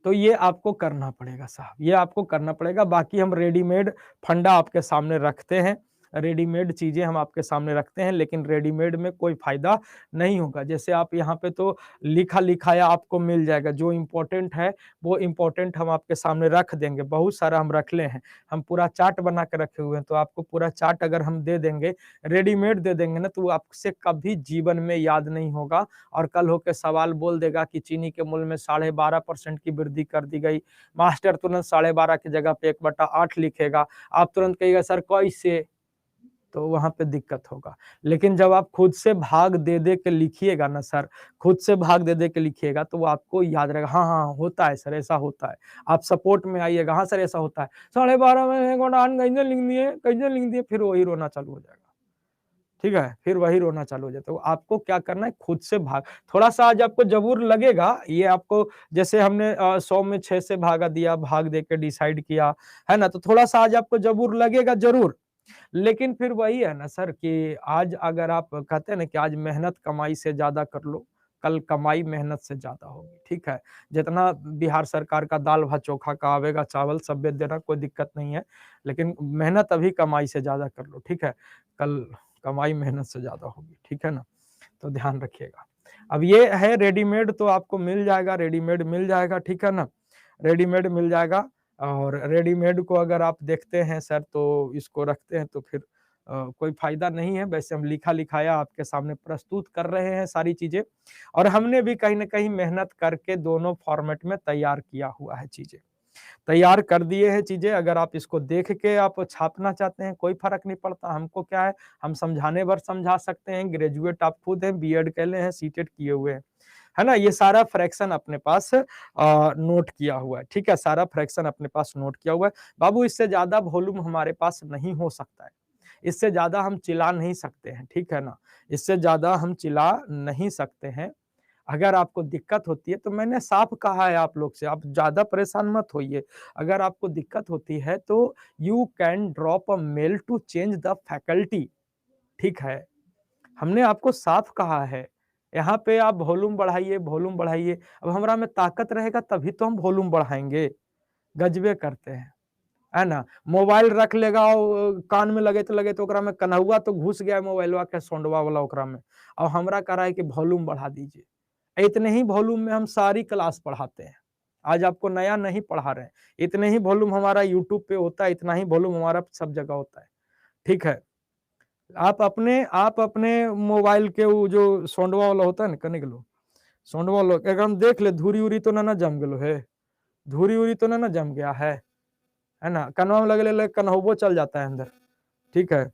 तो ये आपको करना पड़ेगा साहब, ये आपको करना पड़ेगा। बाकी हम रेडीमेड फंडा आपके सामने रखते हैं, रेडीमेड चीज़ें हम आपके सामने रखते हैं, लेकिन रेडीमेड में कोई फ़ायदा नहीं होगा। जैसे आप यहाँ पे तो लिखा-लिखाया आपको मिल जाएगा, जो इम्पोर्टेंट है, वो इम्पोर्टेंट हम आपके सामने रख देंगे, बहुत सारा हम रखले हैं। हम पूरा चार्ट बना के रखे हुए हैं, तो आपको पूरा चार्ट अगर हम दे देंगे, रेडीमेड दे देंगे ना, तो वो आपसे कभी जीवन में याद नहीं होगा और कल होके सवाल बोल देगा कि चीनी के मूल्य में 12.5% की वृद्धि कर दी गई। मास्टर तुरंत 12.5 की जगह पे 1/8 लिखेगा। आप तुरंत कहिएगा सर कैसे? तो वहाँ पे दिक्कत होगा। लेकिन जब आप खुद से भाग दे-दे के लिखिएगा ना सर, खुद से भाग दे-दे के लिखिएगा तो वो आपको याद रहेगा, हाँ, हाँ, होता है सर, ऐसा होता है। आप सपोर्ट में आइएगा, हाँ सर ऐसा होता है। 12.5 में 1/8 कैसे लिख दिए? कैसे लिख दिए? फिर वही रोना चालू हो जाएगा। ठीक है? फिर वही रोना चालू हो जाता है। तो आपको क्या करना है खुद से भाग थोड़ा-सा आज आपको ज़रूर लगेगा, ये आपको जैसे हमने 100 में 6 से भागा दिया, भाग दे के डिसाइड किया, है ना? तो थोड़ा-सा आज आपको ज़रूर लगेगा ज़रूर। लेकिन फिर वही है ना सर कि आज अगर आप कहते हैं ना कि आज मेहनत कमाई से ज़्यादा कर लो, कल कमाई मेहनत से ज़्यादा होगी, ठीक है? जितना बिहार सरकार का दाल भात चोखा का आवेगा चावल सब बेच देना कोई दिक्कत नहीं है, लेकिन मेहनत अभी कमाई से ज़्यादा कर लो, ठीक है? कल कमाई मेहनत से ज़्यादा होगी, ठीक है ना? तो ध्यान रखिएगा। अब ये है रेडीमेड तो आपको मिल जाएगा, रेडीमेड मिल जाएगा, ठीक है ना? रेडीमेड मिल जाएगा और रेडीमेड को अगर आप देखते हैं सर तो इसको रखते हैं तो फिर कोई फ़ायदा नहीं है। वैसे हम लिखा-लिखाया आपके सामने प्रस्तुत कर रहे हैं सारी चीज़ें और हमने भी कहीं न कहीं मेहनत करके दोनों फ़ॉर्मेट में तैयार किया हुआ है चीज़ें। तैयार कर दिए हैं चीज़ें, अगर आप इसको देख के आप छापना चाहते हैं, कोई फ़र्क नहीं पड़ता, हमको क्या है, हम समझाने भर समझा सकते हैं, ग्रेजुएट आप खुद हैं, बीएड कैले हैं, सीटेट किए हुए हैं। है ना? ये सारा फ्रैक्शन अपने पास नोट किया हुआ है, ठीक है? सारा फ्रैक्शन अपने पास नोट किया हुआ है। बाबू इससे ज़्यादा वॉल्यूम हमारे पास नहीं हो सकता है, इससे ज़्यादा हम चिल्ला नहीं सकते हैं, ठीक है ना? इससे ज़्यादा हम चिल्ला नहीं सकते हैं। अगर आपको दिक्कत होती है तो मैंने साफ कहा है आप लोग से, आप ज़्यादा परेशान मत होइए। अगर आपको दिक्कत होती है तो you can drop a mail to change the faculty, ठीक है? हमने आपको साफ कहा है, यहाँ पे आप वॉल्यूम बढ़ाइए, वॉल्यूम बढ़ाइए। अब हमरा में ताकत रहेगा तभी तो हम वॉल्यूम बढ़ाएँगे, गजबे करते हैं, है ना? मोबाइल रख लेगा कान में लगैते-लगैते ओकरा में कन्हौआ तो घुस गया मोबाइलवा के सोंडवा वाला ओकरा में। अब हमरा कह रहा है कि वॉल्यूम बढ़ा दीजिए। इतने ही वॉल्यूम में हम सारी क्लास पढ़ाते हैं। आज आपको नया नहीं पढ़ा रहे हैं। इतने ही वॉल्यूम हमारा यूट्यूब पे होता है, इतना ही वॉल्यूम हमारा सब जगह होता है। ठीक है? आप अपने मोबाइल के वो जो सोंडवा वाला होता है ना कने गेलो, सोंडवा वाला अगर हम देख ले धूरी-उरी तो ना जम गेलो है, धूरी-उरी तो ना जम गया है ना? कनवा में लगले कन्हौबो चल जाता है अंदर, ठीक है?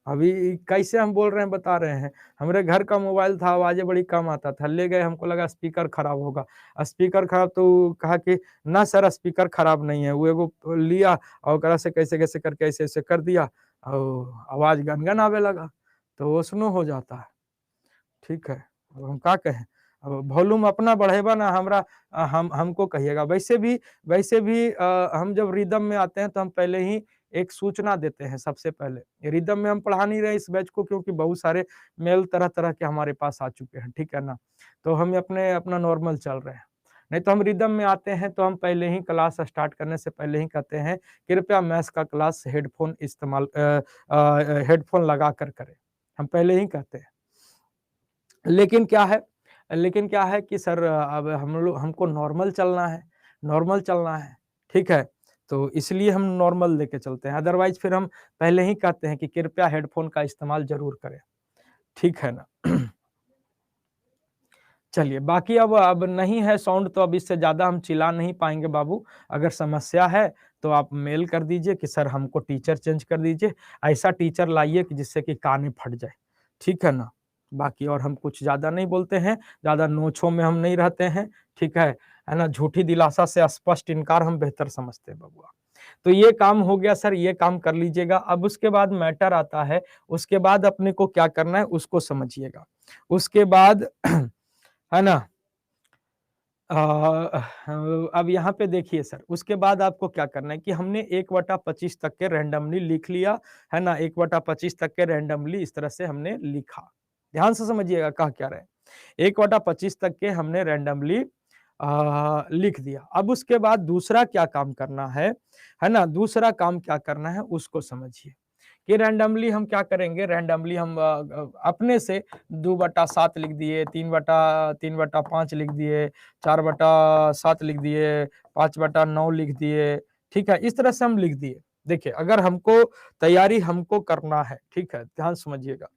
अभी कैसे हम बोल रहे हैं बता रहे हैं। हमारे घर का मोबाइल था, आवाज़ें बड़ी कम आता था, ले गए हमको लगा स्पीकर खराब होगा। स्पीकर खराब तो कहा कि ना सर स्पीकर खराब नहीं है, वो एगो लिया और ओकरा से कैसे-कैसे करके ऐसे-ऐसे कर दिया और आवाज़ गनगन आवे लगा, तो ओसनो हो जाता है। ठीक है, अब हम का कहें? अब वॉल्यूम अपना बढ़ेबा ना हमरा हम हमको कहिएगा। वैसे भी हम जब रिदम में आते हैं तो हम पहले ही एक सूचना देते हैं सबसे पहले। रिदम में हम पढ़ा नहीं रहे इस बैच को क्योंकि बहुत सारे मेल तरह-तरह के हमारे पास आ चुके हैं, ठीक है ना? तो हम अपना नॉर्मल चल रहे हैं। नहीं तो हम रिदम में आते हैं तो हम पहले ही क्लास स्टार्ट करने से पहले ही कहते हैं, कृपया मैथ्स का क्लास हेडफ़ोन लगा कर करें। हम पहले ही कहते हैं। लेकिन क्या है लेकिन क्या है कि सर अब हमको नॉर्मल चलना है, ठीक है? तो इसलिए हम नॉर्मल लेके चलते हैं, अदरवाइज़ फिर हम पहले ही कहते हैं कि कृपया हेडफ़ोन का इस्तेमाल ज़रूर करें, ठीक है ना? चलिए, बाकी अब नहीं है साउंड तो अब इससे ज़्यादा हम चिल्ला नहीं पाएँगे बाबू, अगर समस्या है तो आप मेल कर दीजिए कि सर हमको टीचर चेंज कर दीजिए, ऐसा टीचर लाइए कि जिससे कि कान फट जाए, ठीक है ना? बाकी और हम कुछ ज़्यादा नहीं बोलते हैं, ज़्यादा नोच-झोंक में हम नहीं रहते हैं, ठीक है ना? झूठी दिलासा से स्पष्ट इनकार हम बेहतर समझते हैं बबुआ। तो ये काम हो गया सर, ये काम कर लीजिएगा। अब उसके बाद मैटर आता है, उसके बाद अपने को क्या करना है उसको समझिएगा। उसके बाद है ना? अब यहाँ पे देखिए सर, उसके बाद आपको क्या करना है कि हमने 1/25 तक के रैंडमली लिख लिया, है ना? 1/25 तक के रैंडमली इस तरह से हमने लिखा। ध्यान से समझिएगा कह क्या रहे हैं। 1/25 तक के हमने रैंडमली लिख दिया। अब उसके बाद दूसरा क्या काम करना है ना? दूसरा काम क्या करना है उसको समझिए। कि रैंडमली हम क्या करेंगे, रैंडमली हम अपने से 2/7 लिख दिए, 3/5 लिख दिए, 4/7 लिख दिए, 5/9 लिख दिए, ठीक है? इस तरह से हम लिख दिए। देखिए, अगर हमको तैयारी हमको करना है, ठीक है? ध्यान समझिएगा,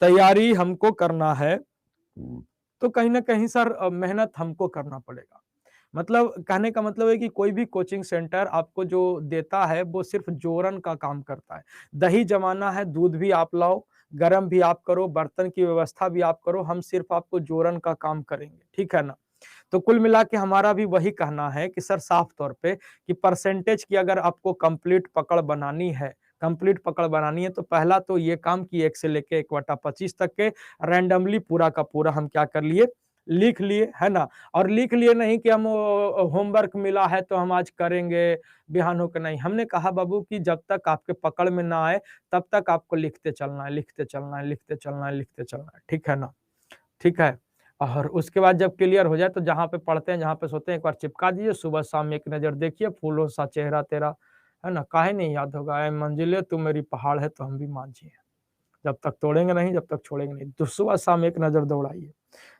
तैयारी हमको करना है, तो कहीं न कहीं सर मेहनत हमको करना पड़ेगा। मतलब कहने का मतलब है कि कोई भी कोचिंग सेंटर आपको जो देता है वो सिर्फ जोरन का काम करता है। दही जमाना है, दूध भी आप लाओ, गरम भी आप करो, बर्तन की व्यवस्था भी आप करो, हम सिर्फ आपको जोरन का काम करेंगे, ठीक है ना? तो कुल मिला के हमारा भी वही कहना है कि सर साफ तौर पे कि परसेंटेज की अगर आपको कंप्लीट पकड़ बनानी है तो पहला तो ये काम कि 1 से लेके 1/25 तक के रैंडमली पूरा का पूरा हम क्या कर लिए, लिख लिए, है ना? और लिख लिए नहीं कि हम होमवर्क मिला है तो हम आज करेंगे, बिहान होके नहीं। हमने कहा बाबू कि जब तक आपके पकड़ में ना आए, तब तक आपको लिखते चलना है, लिखते चलना है, लिखते चलना है, लिखते चलना है, ठीक है ना? ठीक है? और उसके बाद जब क्लियर हो जाए तो जहाँ पे पढ़ते हैं, जहाँ पे सोते हैं, एक बार चिपका दीजिए, सुबह-शाम एक नज़र देखिए, फूलों सा चेहरा तेरा, है ना? काहे नहीं याद होगा, ऐ मंजिले तू मेरी पहाड़ है तो हम भी मांझी हैं। जब तक तोड़ेंगे नहीं, जब तक छोड़ेंगे नहीं। तो सुबह-शाम एक नज़र दौड़ाइए,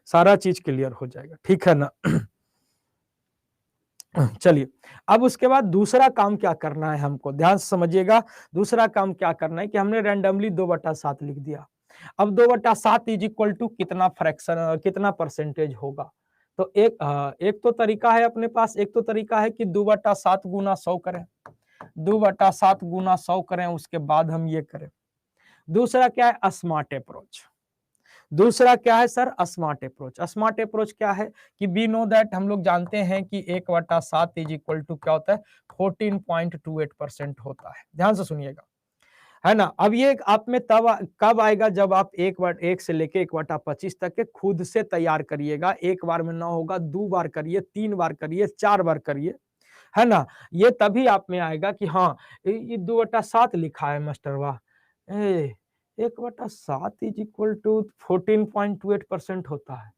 सारा चीज़ क्लियर हो जाएगा, ठीक है ना? चलिए, अब उसके बाद दूसरा काम क्या करना है हमको, ध्यान से समझिएगा, दूसरा काम क्या करना है कि हमने रैंडमली 2/7 लिख दिया। अब 2/7 इज इक्वल टू कितना फ्रैक्शन कितना परसेंटेज होगा? तो एक तो तरीका है अपने पास, एक तो तरीका है कि 2/7 गुना 100 करें, 2/7 गुना 100 करें, उसके बाद हम ये करें। दूसरा क्या है? Smart approach. दूसरा क्या है sir? Smart approach. Smart approach क्या है कि वी नो दैट हम लोग जानते हैं कि 1/7 इज इक्वल टू क्या होता है? 14.28% होता है। ध्यान से सुनिएगा, है ना? अब ये आप में तब कब आएगा जब आप 1 से लेके 1/25 तक के खुद से तैयार करिएगा। एक बार में ना होगा, 2 बार करिए, 3 बार करिए, 4 बार करिए, है ना? ये तभी आप में आएगा कि हाँ, ये 2/7 लिखा है मास्टरवा। ए 1/7 इज इक्वल टू 14.28% होता है।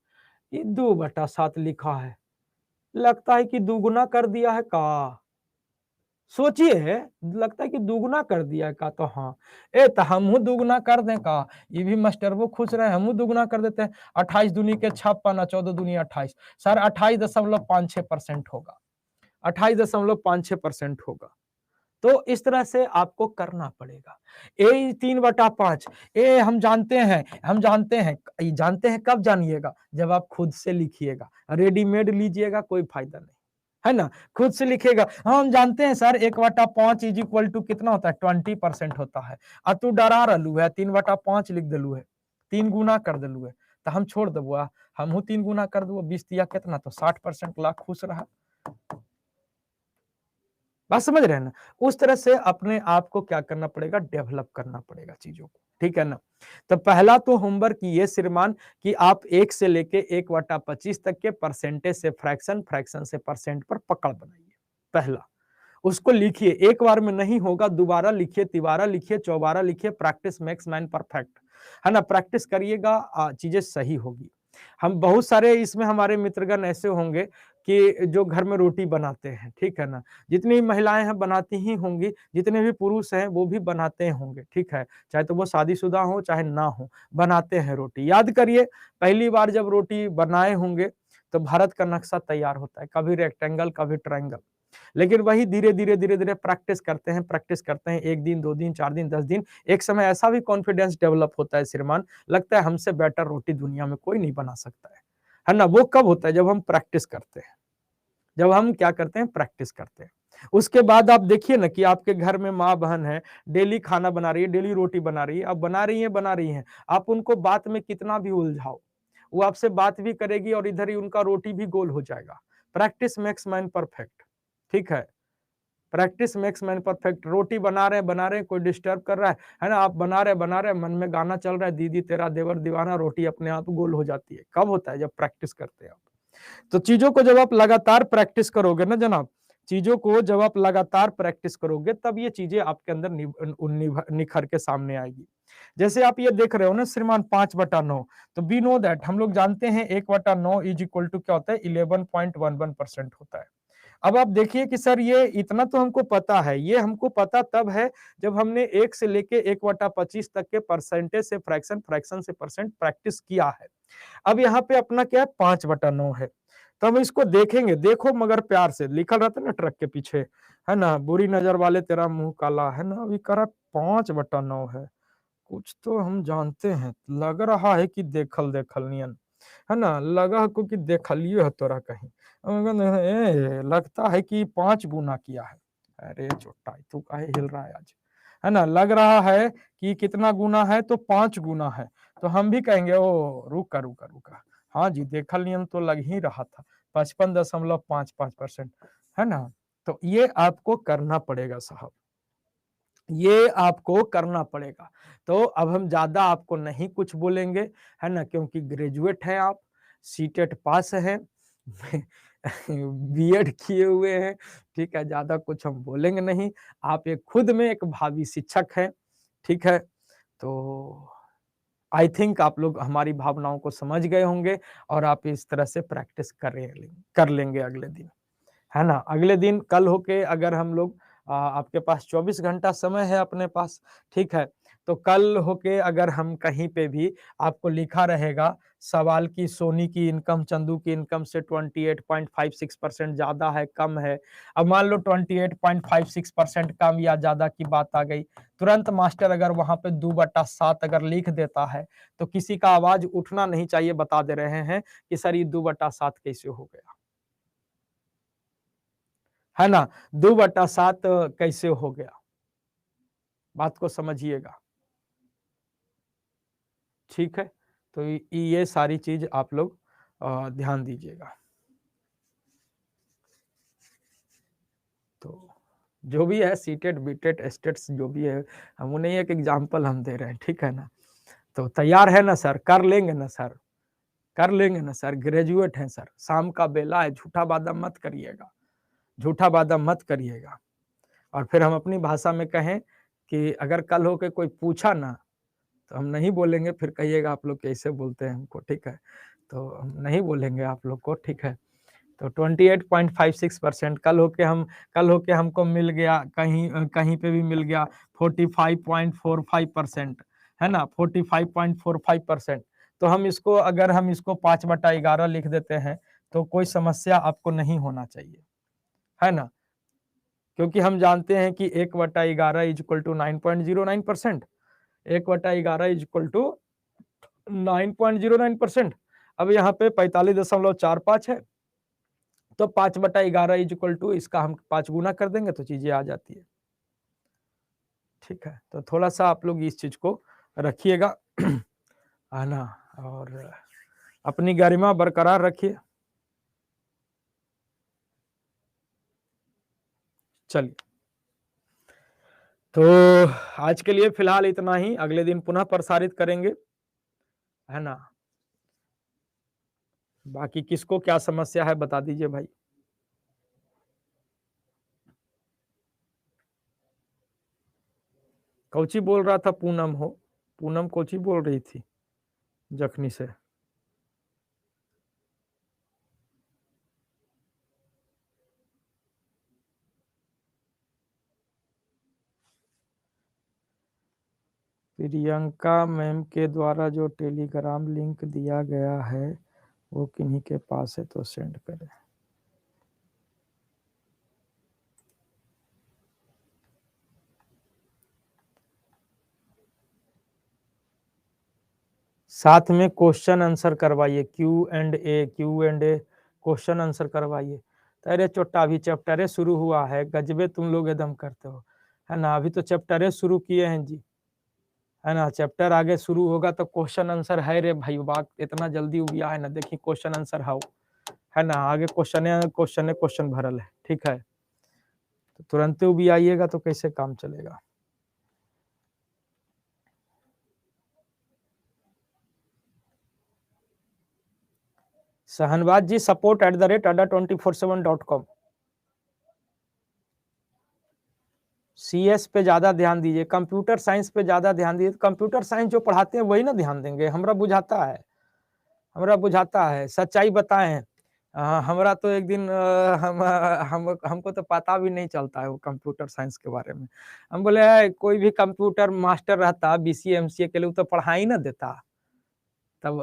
ये 2/7 लिखा है। लगता है कि दुगुना कर दिया है का? सोचिए, लगता है कि दुगुना कर दिया है का? तो हाँ, तो हमहू दुगुना कर दें का? ये भी मास्टरवो खुश रहे, हमहू दुगुना कर देते हैं। 28 दूनी के 56 और 14 दूनी 28, सर 28.56% होगा। 28.56% होगा। तो इस तरह से आपको करना पड़ेगा। ए 3/5, हम जानते हैं कब जानिएगा? जब आप खुद से लिखिएगा। रेडीमेड लीजिएगा कोई फायदा नहीं, है ना? खुद से लिखिएगा, हाँ, हम जानते हैं सर 1/5 इज इक्वल टू कितना होता है? 20% होता है। तू डरा रहलू है, 3/5 लिख देलू है, 3 गुना कर देलू है, तो हम छोड़ देबो, हमहू 3 गुना कर देबो, 20 तिया कितना? तो 60% ला खुश रहा। बात समझ रहे हैं ना? उस तरह से अपने आप को क्या करना पड़ेगा? डेवलप करना पड़ेगा चीजों को, ठीक है ना? तो पहला तो होमवर्क ये श्रीमान कि आप 1 से लेके 1/25 तक के परसेंटेज से फ्रैक्शन, फ्रैक्शन से परसेंट पर पकड़ बनाइए। पहला, उसको लिखिए, एक बार में नहीं होगा, दोबारा लिखिए, तिबारा लिखिए, चौबारा लिखिए, प्रैक्टिस मेक्स मैन परफेक्ट, है ना? प्रैक्टिस करिएगा, चीजें सही होगी। हम बहुत सारे इसमें हमारे मित्रगण ऐसे होंगे कि जो घर में रोटी बनाते हैं, ठीक है ना? जितनी भी महिलाएं हैं बनाती ही होंगी, जितने भी पुरुष हैं वो भी बनाते होंगे, ठीक है? चाहे तो वो शादीशुदा हो चाहे ना हो, बनाते हैं रोटी। याद करिए, पहली बार जब रोटी बनाए होंगे तो भारत का नक्शा तैयार होता है, कभी रेक्टेंगल कभी ट्रायंगल। लेकिन वही धीरे-धीरे प्रैक्टिस करते हैं, 1 दिन, 2 दिन, 4 दिन, 10 दिन, एक समय ऐसा भी कॉन्फिडेंस डेवलप होता है श्रीमान, लगता है हमसे बेटर रोटी दुनिया में कोई नहीं बना सकता है ना? वो कब होता है? जब हम प्रैक्टिस करते हैं, जब हम क्या करते हैं? प्रैक्टिस करते हैं। उसके बाद आप देखिए ना कि आपके घर में माँ बहन है, डेली खाना बना रही है, डेली रोटी बना रही है, अब बना रही हैं। आप उनको बात में कितना भी उलझाओ, वो आपसे बात भी करेगी और इधर ही उनका रोटी भी गोल हो जाएगा। प्रैक्टिस मेक्स मैन परफेक्ट, ठीक है? Practice makes man perfect. रोटी बना रहे हैं, कोई डिस्टर्ब कर रहा है ना? आप बना रहे हैं, मन में गाना चल रहा है, दीदी तेरा देवर दीवाना, रोटी अपने आप गोल हो जाती है। कब होता है? जब प्रैक्टिस करते हैं आप। तो चीजों को जब आप लगातार प्रैक्टिस करोगे ना जनाब, चीजों को जब आप लगातार प्रैक्टिस करोगे तब ये चीजें आपके अंदर निखर के सामने आएगी। जैसे आप ये देख रहे हो ना श्रीमान 5/9, तो वी नो दैट, हम लोग जानते हैं 1/9 इज इक्वल टू क्या होता है? 11.11% होता है। अब आप देखिए कि सर ये इतना तो हमको पता है, ये हमको पता तब है जब हमने 1 से लेके 1/25 तक के परसेंटेज से फ्रैक्शन, फ्रैक्शन से परसेंट प्रैक्टिस किया है। अब यहाँ पे अपना क्या है? 5/9 है। तो हम इसको देखेंगे, देखो मगर प्यार से, लिखल रहता है ना ट्रक के पीछे, है ना? बुरी नजर वाले तेरा मुंह काला, है ना? अभी कह रहा 5/9 है। कुछ तो हम जानते हैं, लग रहा है कि देखल देखल नियन, है ना? लगा को कि देखलियो है तोरा कहीं। लगता है कि 5 गुना किया है। अरे चोट्टा तू काहे हिल रहा है आज, है ना? लग रहा है कि कितना गुना है? तो 5 गुना है। तो हम भी कहेंगे ओ रुका रुका रुका, हाँ जी देखल नियम तो लग ही रहा था, 55.55%, है ना? तो ये आपको करना पड़ेगा साहब, ये आपको करना पड़ेगा। तो अब हम ज्यादा आपको नहीं कुछ बोलेंगे, है ना? क्योंकि ग्रेजुएट हैं आप, सीटेट पास हैं, बीएड किए हुए हैं, ठीक है? ज्यादा कुछ हम बोलेंगे नहीं। आप एक खुद में एक भावी शिक्षक हैं, ठीक है? तो आई थिंक आप लोग हमारी भावनाओं को समझ गए होंगे और आप इस तरह से प्रैक्टिस कर लेंगे अगले दिन, है ना? अगले दिन कल होके अगर हम लोग आपके पास 24 घंटा समय है अपने पास, ठीक है? तो कल होके अगर हम कहीं पे भी आपको लिखा रहेगा सवाल की सोनी की इनकम चंदू की इनकम से 28.56% ज़्यादा है, कम है। अब मान लो 28.56% कम या ज़्यादा की बात आ गई, तुरंत मास्टर अगर वहाँ पे 2/7 अगर लिख देता है, तो किसी का आवाज़ उठना नहीं चाहिए, बता दे रहे हैं कि सर ये 2/7 कैसे हो गया? है ना? 2/7 कैसे हो गया? बात को समझिएगा, ठीक है? तो ये सारी चीज़ आप लोग ध्यान दीजिएगा। तो जो भी है सीटेट, बीटेट, एस्टेट्स जो भी है, हम उन्हें एक एग्ज़ाम्पल हम दे रहे हैं, ठीक है ना? तो तैयार है ना सर? कर लेंगे ना सर? कर लेंगे ना सर? ग्रेजुएट हैं सर, शाम का बेला है, झूठा वादा मत करिएगा, झूठा वादा मत करिएगा। और फिर हम अपनी भाषा में कहें कि अगर कल हो के कोई पूछा ना, तो हम नहीं बोलेंगे, फिर कहिएगा आप लोग कैसे बोलते हैं हमको, ठीक है? तो हम नहीं बोलेंगे आप लोग को, ठीक है? तो 28.56% कल होके हमको मिल गया, कहीं पे भी मिल गया 45.45%, है ना? 45.45%। तो हम इसको 5/11 लिख देते हैं, तो कोई समस्या आपको नहीं होना चाहिए, है ना? क्योंकि हम जानते हैं कि 1/11 is equal to 9.09%, 1/11 is equal to 9.09%। अब यहाँ पे 45.45 है, तो 5/11 इज इक्वल टू इसका हम 5 गुना कर देंगे तो चीजें आ जाती है, ठीक है? तो थोड़ा सा आप लोग इस चीज को रखिएगा, है ना? और अपनी गरिमा बरकरार रखिए। चलिए, तो आज के लिए फिलहाल इतना ही, अगले दिन पुनः प्रसारित करेंगे, है ना? बाकी किसको क्या समस्या है बता दीजिए भाई। कौची बोल रहा था? पूनम हो, पूनम कोची बोल रही थी जखनी से? प्रियंका मैम के द्वारा जो टेलीग्राम लिंक दिया गया है वो किन्हीं के पास है तो सेंड करें। साथ में क्वेश्चन आंसर करवाइए, Q&A क्वेश्चन आंसर करवाइए। तो अरे चोट्टा अभी चैप्टर शुरू हुआ है, गजबे तुम लोग एकदम करते हो, है ना, अभी तो चैप्टर शुरू किए हैं जी, है ना, चैप्टर आगे शुरू होगा तो क्वेश्चन आंसर है रे भाई, बात इतना जल्दी उबिया है ना, देखिए क्वेश्चन आंसर हाउ, है ना, आगे क्वेश्चन भरल है, ठीक है, तो तुरंत उबिया आइएगा तो कैसे काम चलेगा। शहनवाज जी support@ada247.com। CS पे ज्यादा ध्यान दीजिए, कंप्यूटर साइंस पे ज्यादा ध्यान दीजिए, कंप्यूटर साइंस जो पढ़ाते हैं वही ना ध्यान देंगे, हमरा बुझाता है, सच्चाई बताएं। हमरा तो एक दिन हमको तो पता भी नहीं चलता है वो कंप्यूटर साइंस के बारे में, हम बोले कोई भी कंप्यूटर मास्टर रहता BCA MCA के लिए तो पढ़ा ही ना देता, तब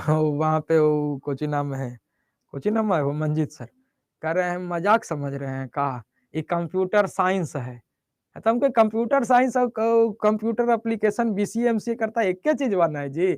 वहाँ पे वो कोची नाम है, कोची नाम है वो मंजीत सर, कह रहे हैं मजाक समझ रहे हैं, कहा ये कंप्यूटर साइंस है, तो हमको कंप्यूटर साइंस और कंप्यूटर एप्लीकेशन BCA MCA करता है एक क्या चीज बना है जी,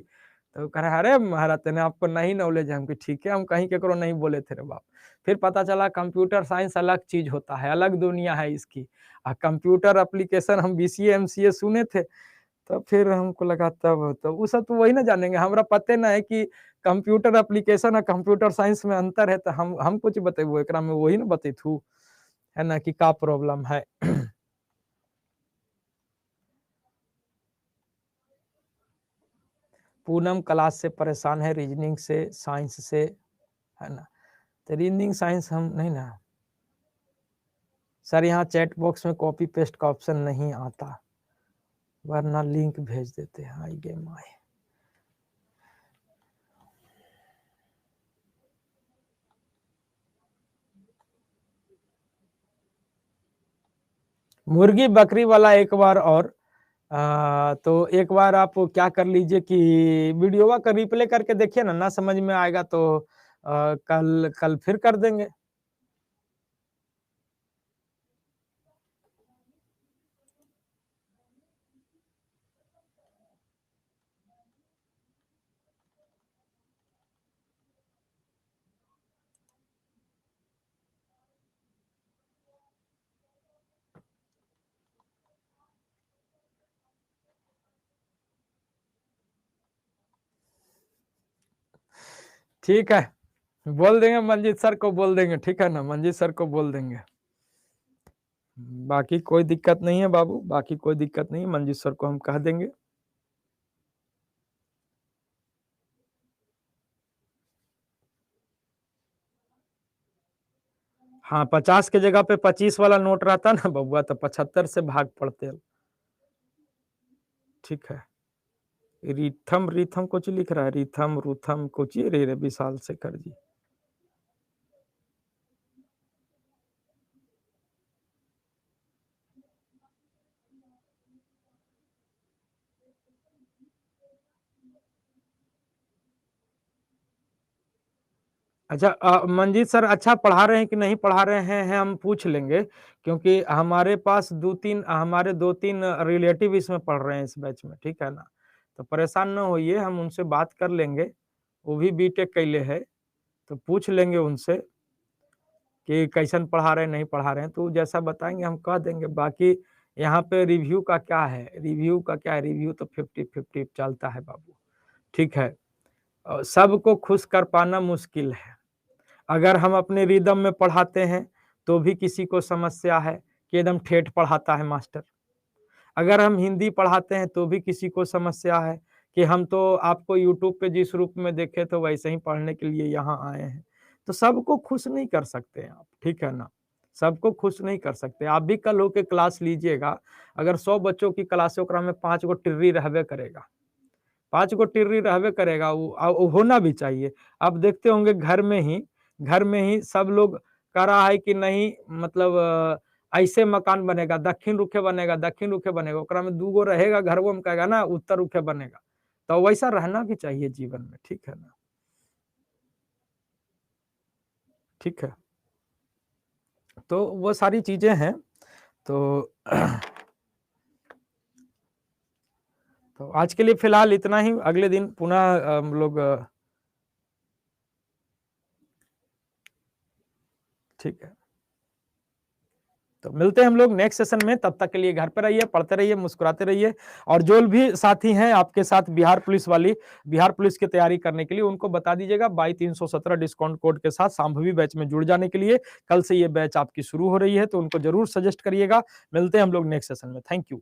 तो कह रहे अरे महाराज तेने आपको नहीं नॉलेज है, हमको ठीक है, हम कहीं केकरो नहीं बोले थे रे बाप, फिर पता चला कंप्यूटर साइंस अलग चीज होता है, अलग दुनिया है इसकी, और कंप्यूटर एप्लीकेशन हम BCA MCA सुने थे, तो फिर हमको लगा तब तो वो सब तो वही ना जानेंगे, हमरा पते ना है कि कंप्यूटर एप्लीकेशन और कंप्यूटर साइंस में अंतर है, तो हम कुछ बतेबो एकरा में, वही ना बतेथू, है ना, कि का प्रॉब्लम है। पूनम क्लास से परेशान है, रीजनिंग से, साइंस से, है ना, तो रीजनिंग साइंस हम नहीं ना सर, यहाँ चैट बॉक्स में कॉपी पेस्ट का ऑप्शन नहीं आता, वरना लिंक भेज देते हैं, आई गेम आए। मुर्गी बकरी वाला एक बार और तो एक बार आप क्या कर लीजिए कि वीडियो का रिप्ले करके देखिए ना समझ में आएगा तो कल कल फिर कर देंगे। ठीक है, बोल देंगे मंजीत सर को, बोल देंगे, ठीक है ना, मंजीत सर को बोल देंगे, बाकी कोई दिक्कत नहीं है बाबू, बाकी कोई दिक्कत नहीं है, मंजीत सर को हम कह देंगे। हाँ 50 के जगह पे 25 वाला नोट रहता ना बबुआ तो 75 से भाग पड़ते। ठीक है, रिथम रिथम कुछ लिख रहा है, रिथम रूथम कुछ रे रे विशाल शेखर जी। अच्छा मंजीत सर अच्छा पढ़ा रहे हैं कि नहीं पढ़ा रहे हैं हम पूछ लेंगे, क्योंकि हमारे पास दो तीन रिलेटिव इसमें पढ़ रहे हैं इस बैच में, ठीक है ना, तो परेशान ना होइए, हम उनसे बात कर लेंगे, वो भी बीटेक कैले है, तो पूछ लेंगे उनसे कि कैसन पढ़ा रहे हैं नहीं पढ़ा रहे हैं, तो जैसा बताएंगे हम कह देंगे। बाकी यहाँ पे रिव्यू का क्या है, रिव्यू तो 50-50 चलता है बाबू, ठीक है, सबको खुश कर पाना मुश्किल है, अगर हम अपने रिदम में पढ़ाते हैं तो भी किसी को समस्या है कि एकदम ठेठ पढ़ाता है मास्टर, अगर हम हिंदी पढ़ाते हैं तो भी किसी को समस्या है कि हम तो आपको यूट्यूब पे जिस रूप में देखे तो वैसे ही पढ़ने के लिए यहाँ आए हैं, तो सबको खुश नहीं कर सकते आप, ठीक है ना, सबको खुश नहीं कर सकते। आप भी कल होके क्लास लीजिएगा, अगर 100 बच्चों की क्लास है ओकरा में 5 गो टिर्री रहबे करेगा, 5 गो टिर्री रहबे करेगा, वो होना भी चाहिए। आप देखते होंगे घर में ही सब लोग कह रहा है कि नहीं मतलब ऐसे मकान बनेगा, दक्षिण रुखे बनेगा, ओकरा में 2 गो रहेगा घर वो में कहेगा ना उत्तर रुखे बनेगा, तो वैसा रहना भी चाहिए जीवन में, ठीक है ना, ठीक है, तो वो सारी चीजें हैं, तो तो आज के लिए फिलहाल इतना ही, अगले दिन पुनः हम लोग ठीक है, तो मिलते हैं हम लोग नेक्स्ट सेशन में। तब तक के लिए घर पे रहिए, पढ़ते रहिए, मुस्कुराते रहिए। और जो भी साथी हैं आपके साथ बिहार पुलिस की तैयारी करने के लिए, उनको बता दीजिएगा 22,317 डिस्काउंट कोड के साथ शांभवी बैच में जुड़ जाने के लिए। कल से ये बैच आपकी शुरू हो रही है, तो उनको जरूर सजेस्ट करिएगा। मिलते हैं हम लोग नेक्स्ट सेशन में। Thank you.